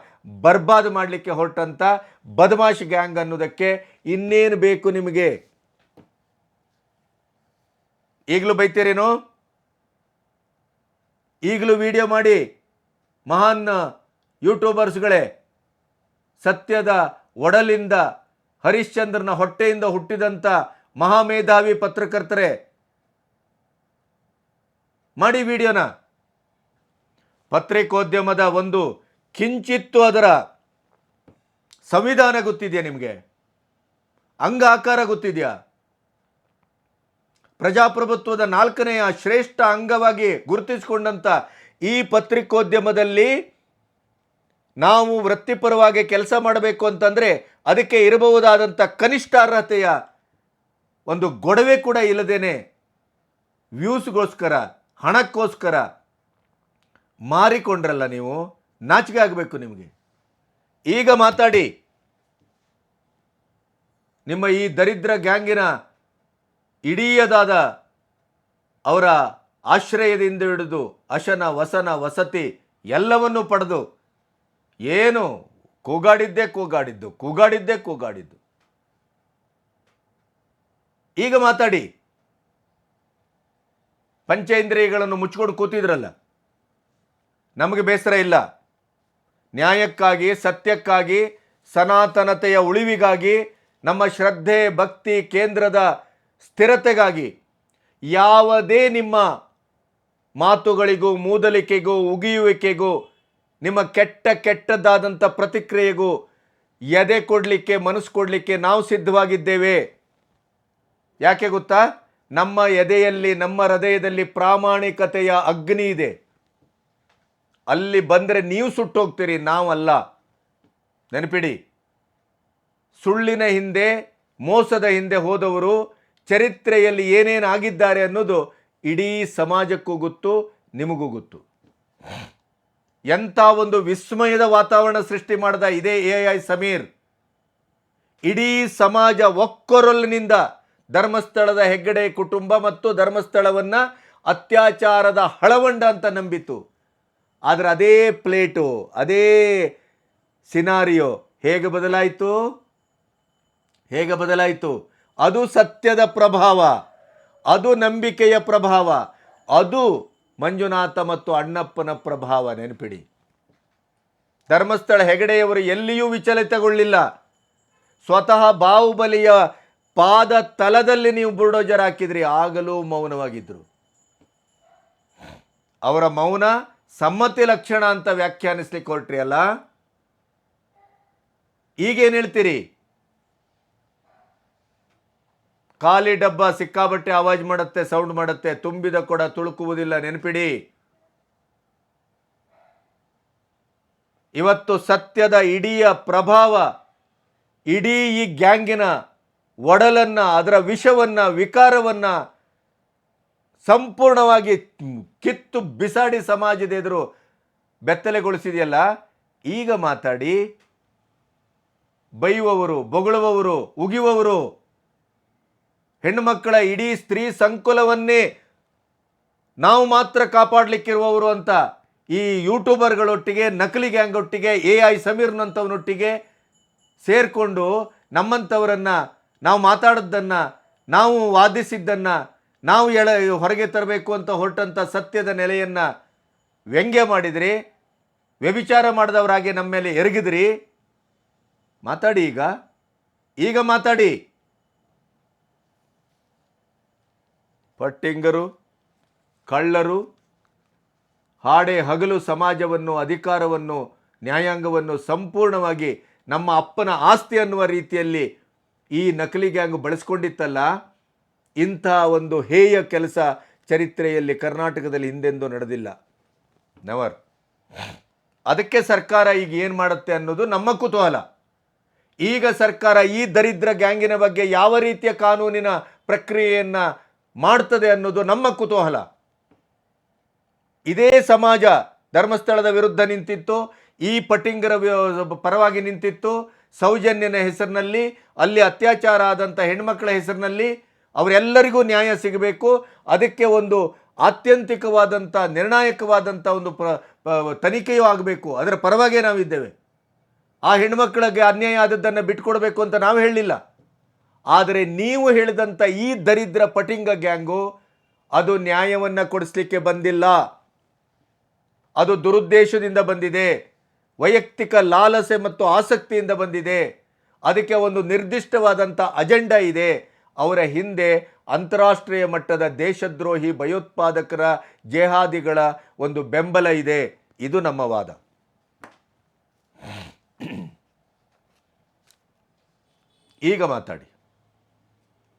ಬರ್ಬಾದ್ ಮಾಡಲಿಕ್ಕೆ ಹೊರಟಂಥ ಬದಮಾಶ್ ಗ್ಯಾಂಗ್ ಅನ್ನೋದಕ್ಕೆ ಇನ್ನೇನು ಬೇಕು ನಿಮಗೆ? ಈಗಲೂ ಬೈತೀರೇನೋ? ಈಗಲೂ ವಿಡಿಯೋ ಮಾಡಿ ಮಹಾನ್ ಯೂಟ್ಯೂಬರ್ಸ್ಗಳೇ, ಸತ್ಯದ ಒಡಲಿಂದ ಹರಿಶ್ಚಂದ್ರನ ಹೊಟ್ಟೆಯಿಂದ ಹುಟ್ಟಿದಂಥ ಮಹಾಮೇಧಾವಿ ಪತ್ರಕರ್ತರೇ, ಮಾಡಿ ವಿಡಿಯೋನ. ಪತ್ರಿಕೋದ್ಯಮದ ಒಂದು ಕಿಂಚಿತ್ತು ಅದರ ಸಂವಿಧಾನ ಗೊತ್ತಿದೆಯಾ ನಿಮಗೆ? ಅಂಗ ಆಕಾರ ಗೊತ್ತಿದೆಯಾ? ಪ್ರಜಾಪ್ರಭುತ್ವದ 4ನೆಯ ಶ್ರೇಷ್ಠ ಅಂಗವಾಗಿ ಗುರುತಿಸಿಕೊಂಡಂಥ ಈ ಪತ್ರಿಕೋದ್ಯಮದಲ್ಲಿ ನಾವು ವೃತ್ತಿಪರವಾಗಿ ಕೆಲಸ ಮಾಡಬೇಕು ಅಂತಂದರೆ ಅದಕ್ಕೆ ಇರಬಹುದಾದಂಥ ಕನಿಷ್ಠ ಅರ್ಹತೆಯ ಒಂದು ಗೊಡವೆ ಕೂಡ ಇಲ್ಲದೇನೆ ವ್ಯೂಸ್ಗೋಸ್ಕರ, ಹಣಕ್ಕೋಸ್ಕರ ಮಾರಿಕೊಂಡ್ರಲ್ಲ ನೀವು. ನಾಚಿಕೆ ಆಗಬೇಕು ನಿಮಗೆ. ಈಗ ಮಾತಾಡಿ. ನಿಮ್ಮ ಈ ದರಿದ್ರ ಗ್ಯಾಂಗಿನ ಇಡೀದಾದ ಅವರ ಆಶ್ರಯದಿಂದ ಹಿಡಿದು ಅಶನ ವಸನ ವಸತಿ ಎಲ್ಲವನ್ನೂ ಪಡೆದು ಏನು ಕೂಗಾಡಿದ್ದು. ಈಗ ಮಾತಾಡಿ. ಪಂಚೇಂದ್ರಿಯಗಳನ್ನು ಮುಚ್ಕೊಂಡು ಕೂತಿದ್ರಲ್ಲ, ನಮಗೆ ಬೇಸರ ಇಲ್ಲ. ನ್ಯಾಯಕ್ಕಾಗಿ, ಸತ್ಯಕ್ಕಾಗಿ, ಸನಾತನತೆಯ ಉಳಿವಿಗಾಗಿ, ನಮ್ಮ ಶ್ರದ್ಧೆ ಭಕ್ತಿ ಕೇಂದ್ರದ ಸ್ಥಿರತೆಗಾಗಿ ಯಾವುದೇ ನಿಮ್ಮ ಮಾತುಗಳಿಗೂ, ಮೂದಲಿಕೆಗೂ, ಉಗಿಯುವಿಕೆಗೂ, ನಿಮ್ಮ ಕೆಟ್ಟದಾದಂಥ ಪ್ರತಿಕ್ರಿಯೆಗೂ ಎದೆ ಕೊಡಲಿಕ್ಕೆ, ಮನಸ್ಸು ಕೊಡಲಿಕ್ಕೆ ನಾವು ಸಿದ್ಧವಾಗಿದ್ದೇವೆ. ಯಾಕೆ ಗೊತ್ತಾ? ನಮ್ಮ ಎದೆಯಲ್ಲಿ, ನಮ್ಮ ಹೃದಯದಲ್ಲಿ ಪ್ರಾಮಾಣಿಕತೆಯ ಅಗ್ನಿ ಇದೆ. ಅಲ್ಲಿ ಬಂದರೆ ನೀವು ಸುಟ್ಟೋಗ್ತೀರಿ, ನಾವಲ್ಲ. ನೆನಪಿಡಿ, ಸುಳ್ಳಿನ ಹಿಂದೆ, ಮೋಸದ ಹಿಂದೆ ಹೋದವರು ಚರಿತ್ರೆಯಲ್ಲಿ ಏನೇನಾಗಿದ್ದಾರೆ ಅನ್ನೋದು ಇಡೀ ಸಮಾಜಕ್ಕೂ ಗೊತ್ತು, ನಿಮಗೂ ಗೊತ್ತು. ಎಂಥ ಒಂದು ವಿಸ್ಮಯದ ವಾತಾವರಣ ಸೃಷ್ಟಿ ಮಾಡಿದ ಇದೇ AI ಸಮೀರ್. ಇಡೀ ಸಮಾಜ ಒಕ್ಕೊರಲಿನಿಂದ ಧರ್ಮಸ್ಥಳದ ಹೆಗ್ಗಡೆ ಕುಟುಂಬ ಮತ್ತು ಧರ್ಮಸ್ಥಳವನ್ನ ಅತ್ಯಾಚಾರದ ಹಳವಂಡ ಅಂತ ನಂಬಿತು. ಆದರೆ ಅದೇ ಪ್ಲೇಟು, ಅದೇ ಸಿನಾರಿಯೋ ಹೇಗೆ ಬದಲಾಯಿತು? ಅದು ಸತ್ಯದ ಪ್ರಭಾವ, ಅದು ನಂಬಿಕೆಯ ಪ್ರಭಾವ, ಅದು ಮಂಜುನಾಥ ಮತ್ತು ಅಣ್ಣಪ್ಪನ ಪ್ರಭಾವ. ನೆನಪಿಡಿ, ಧರ್ಮಸ್ಥಳ ಹೆಗಡೆಯವರು ಎಲ್ಲಿಯೂ ವಿಚಲಿತಗೊಳ್ಳಿಲ್ಲ. ಸ್ವತಃ ಬಾಹುಬಲಿಯ ಪಾದ ತಲದಲ್ಲಿ ನೀವು ಬುಲ್ಡೋಜರ್ ಹಾಕಿದ್ರಿ, ಆಗಲೂ ಮೌನವಾಗಿದ್ರು. ಅವರ ಮೌನ ಸಮ್ಮತಿ ಲಕ್ಷಣ ಅಂತ ವ್ಯಾಖ್ಯಾನಿಸ್ಲಿಕ್ಕೆ ಹೊರಟ್ರಿ ಅಲ್ಲ. ಈಗೇನು ಹೇಳ್ತೀರಿ? ಖಾಲಿ ಡಬ್ಬ ಸಿಕ್ಕಾಬಟ್ಟೆ ಆವಾಜ್ ಮಾಡುತ್ತೆ, ಸೌಂಡ್ ಮಾಡುತ್ತೆ, ತುಂಬಿದ ಕೊಡ ತುಳುಕುವುದಿಲ್ಲ. ನೆನಪಿಡಿ, ಇವತ್ತು ಸತ್ಯದ ಇಡೀ ಪ್ರಭಾವ, ಇಡೀ ಈ ಗ್ಯಾಂಗಿನ ಒಡಲನ್ನ, ಅದರ ವಿಷವನ್ನ, ವಿಕಾರವನ್ನ ಸಂಪೂರ್ಣವಾಗಿ ಕಿತ್ತು ಬಿಸಾಡಿ ಸಮಾಜದ ಎದುರು ಬೆತ್ತಲೆಗೊಳಿಸಿದೆಯಲ್ಲ. ಈಗ ಮಾತಾಡಿ. ಬೈಯುವವರು, ಬೊಗಳುವವರು, ಉಗಿಯುವವರು, ಹೆಣ್ಣುಮಕ್ಕಳ ಇಡೀ ಸ್ತ್ರೀ ಸಂಕುಲವನ್ನೇ ನಾವು ಮಾತ್ರ ಕಾಪಾಡಲಿಕ್ಕಿರುವವರು ಅಂತ ಈ ಯೂಟ್ಯೂಬರ್ಗಳೊಟ್ಟಿಗೆ, ನಕಲಿ ಗ್ಯಾಂಗ್ ಒಟ್ಟಿಗೆ, AI ಸಮೀರ್ನಂಥವನೊಟ್ಟಿಗೆ ಸೇರಿಕೊಂಡು ನಮ್ಮಂಥವರನ್ನು, ನಾವು ಮಾತಾಡೋದನ್ನು, ನಾವು ವಾದಿಸಿದ್ದನ್ನು ನಾವು ಹೊರಗೆ ತರಬೇಕು ಅಂತ ಹೊರಟಂಥ ಸತ್ಯದ ನೆಲೆಯನ್ನು ವ್ಯಂಗ್ಯ ಮಾಡಿದ್ರಿ. ವ್ಯಭಿಚಾರ ಮಾಡಿದವರಾಗಿ ನಮ್ಮ ಮೇಲೆ ಎರಗಿದ್ರಿ. ಮಾತಾಡಿ, ಈಗ ಮಾತಾಡಿ. ಪಟ್ಟಿಂಗರು, ಕಳ್ಳರು, ಹಾಡೆ ಹಗಲು ಸಮಾಜವನ್ನು, ಅಧಿಕಾರವನ್ನು, ನ್ಯಾಯಾಂಗವನ್ನು ಸಂಪೂರ್ಣವಾಗಿ ನಮ್ಮ ಅಪ್ಪನ ಆಸ್ತಿ ಅನ್ನುವ ರೀತಿಯಲ್ಲಿ ಈ ನಕಲಿ ಗ್ಯಾಂಗ್ ಬಳಸ್ಕೊಂಡಿತ್ತಲ್ಲ. ಇಂಥ ಒಂದು ಹೇಯ ಕೆಲಸ ಚರಿತ್ರೆಯಲ್ಲಿ ಕರ್ನಾಟಕದಲ್ಲಿ ಹಿಂದೆಂದೂ ನಡೆದಿಲ್ಲ. ನೆವರ್. ಅದಕ್ಕೆ ಸರ್ಕಾರ ಈಗ ಏನು ಮಾಡುತ್ತೆ ಅನ್ನೋದು ನಮ್ಮ ಕುತೂಹಲ. ಈಗ ಸರ್ಕಾರ ಈ ದರಿದ್ರ ಗ್ಯಾಂಗಿನ ಬಗ್ಗೆ ಯಾವ ರೀತಿಯ ಕಾನೂನಿನ ಪ್ರಕ್ರಿಯೆಯನ್ನು ಮಾಡ್ತದೆ ಅನ್ನೋದು ನಮ್ಮ ಕುತೂಹಲ. ಇದೇ ಸಮಾಜ ಧರ್ಮಸ್ಥಳದ ವಿರುದ್ಧ ನಿಂತಿತ್ತು, ಈ ಪಟ್ಟಿಂಗರ ಪರವಾಗಿ ನಿಂತಿತ್ತು. ಸೌಜನ್ಯನ ಹೆಸರಿನಲ್ಲಿ, ಅಲ್ಲಿ ಅತ್ಯಾಚಾರ ಆದಂಥ ಹೆಣ್ಮಕ್ಳ ಹೆಸರಿನಲ್ಲಿ ಅವರೆಲ್ಲರಿಗೂ ನ್ಯಾಯ ಸಿಗಬೇಕು. ಅದಕ್ಕೆ ಒಂದು ಆತ್ಯಂತಿಕವಾದಂಥ, ನಿರ್ಣಾಯಕವಾದಂಥ ಒಂದು ತನಿಖೆಯೂ ಆಗಬೇಕು. ಅದರ ಪರವಾಗೇ ನಾವಿದ್ದೇವೆ. ಆ ಹೆಣ್ಮಕ್ಳಿಗೆ ಅನ್ಯಾಯ ಆದದ್ದನ್ನು ಬಿಟ್ಕೊಡ್ಬೇಕು ಅಂತ ನಾವು ಹೇಳಲಿಲ್ಲ. ಆದರೆ ನೀವು ಹೇಳಿದಂಥ ಈ ದರಿದ್ರ ಪಟಿಂಗ ಗ್ಯಾಂಗು ಅದು ನ್ಯಾಯವನ್ನು ಕೊಡಿಸ್ಲಿಕ್ಕೆ ಬಂದಿಲ್ಲ. ಅದು ದುರುದ್ದೇಶದಿಂದ ಬಂದಿದೆ, ವೈಯಕ್ತಿಕ ಲಾಲಸೆ ಮತ್ತು ಆಸಕ್ತಿಯಿಂದ ಬಂದಿದೆ. ಅದಕ್ಕೆ ಒಂದು ನಿರ್ದಿಷ್ಟವಾದಂಥ ಅಜೆಂಡಾ ಇದೆ. ಅವರ ಹಿಂದೆ ಅಂತಾರಾಷ್ಟ್ರೀಯ ಮಟ್ಟದ ದೇಶದ್ರೋಹಿ ಭಯೋತ್ಪಾದಕರ, ಜೆಹಾದಿಗಳ ಒಂದು ಬೆಂಬಲ ಇದೆ. ಇದು ನಮ್ಮ ವಾದ. ಈಗ ಮಾತಾಡಿ,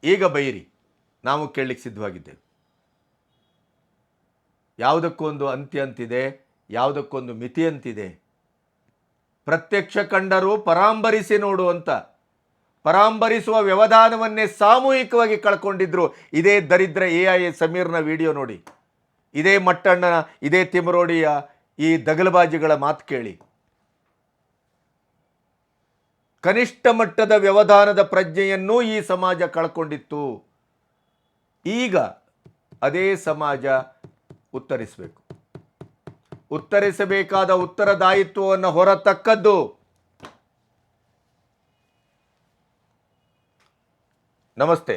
ಈಗ ಬೈರಿ, ನಾವು ಕೇಳಲಿಕ್ಕೆ ಸಿದ್ಧವಾಗಿದ್ದೇವೆ. ಯಾವುದಕ್ಕೊಂದು ಅಂತ್ಯ ಅಂತಿದೆ, ಯಾವುದಕ್ಕೊಂದು ಮಿತಿ ಅಂತಿದೆ. ಪ್ರತ್ಯಕ್ಷ ಕಂಡರೂ ಪರಾಂಬರಿಸಿ ನೋಡು ಅಂತ ಪರಾಂಬರಿಸುವ ವ್ಯವಧಾನವನ್ನೇ ಸಾಮೂಹಿಕವಾಗಿ ಕಳ್ಕೊಂಡಿದ್ರು. ಇದೇ ದರಿದ್ರ AI ಸಮೀರ್ನ ವಿಡಿಯೋ ನೋಡಿ, ಇದೇ ಮಟ್ಟಣ್ಣನ, ಇದೇ ತಿಮರೋಡಿಯ ಈ ದಗಲಬಾಜಿಗಳ ಮಾತು ಕೇಳಿ. ಕನಿಷ್ಠ ಮಟ್ಟದ ವ್ಯವಧಾನದ ಪ್ರಜ್ಞೆಯನ್ನು ಈ ಸಮಾಜ ಕಳ್ಕೊಂಡಿತ್ತು. ಈಗ ಅದೇ ಸಮಾಜ ಉತ್ತರಿಸಬೇಕು. ಉತ್ತರಿಸಬೇಕಾದ ಉತ್ತರದಾಯಿತ್ವವನ್ನು ಹೊರತಕ್ಕದ್ದು. ನಮಸ್ತೆ.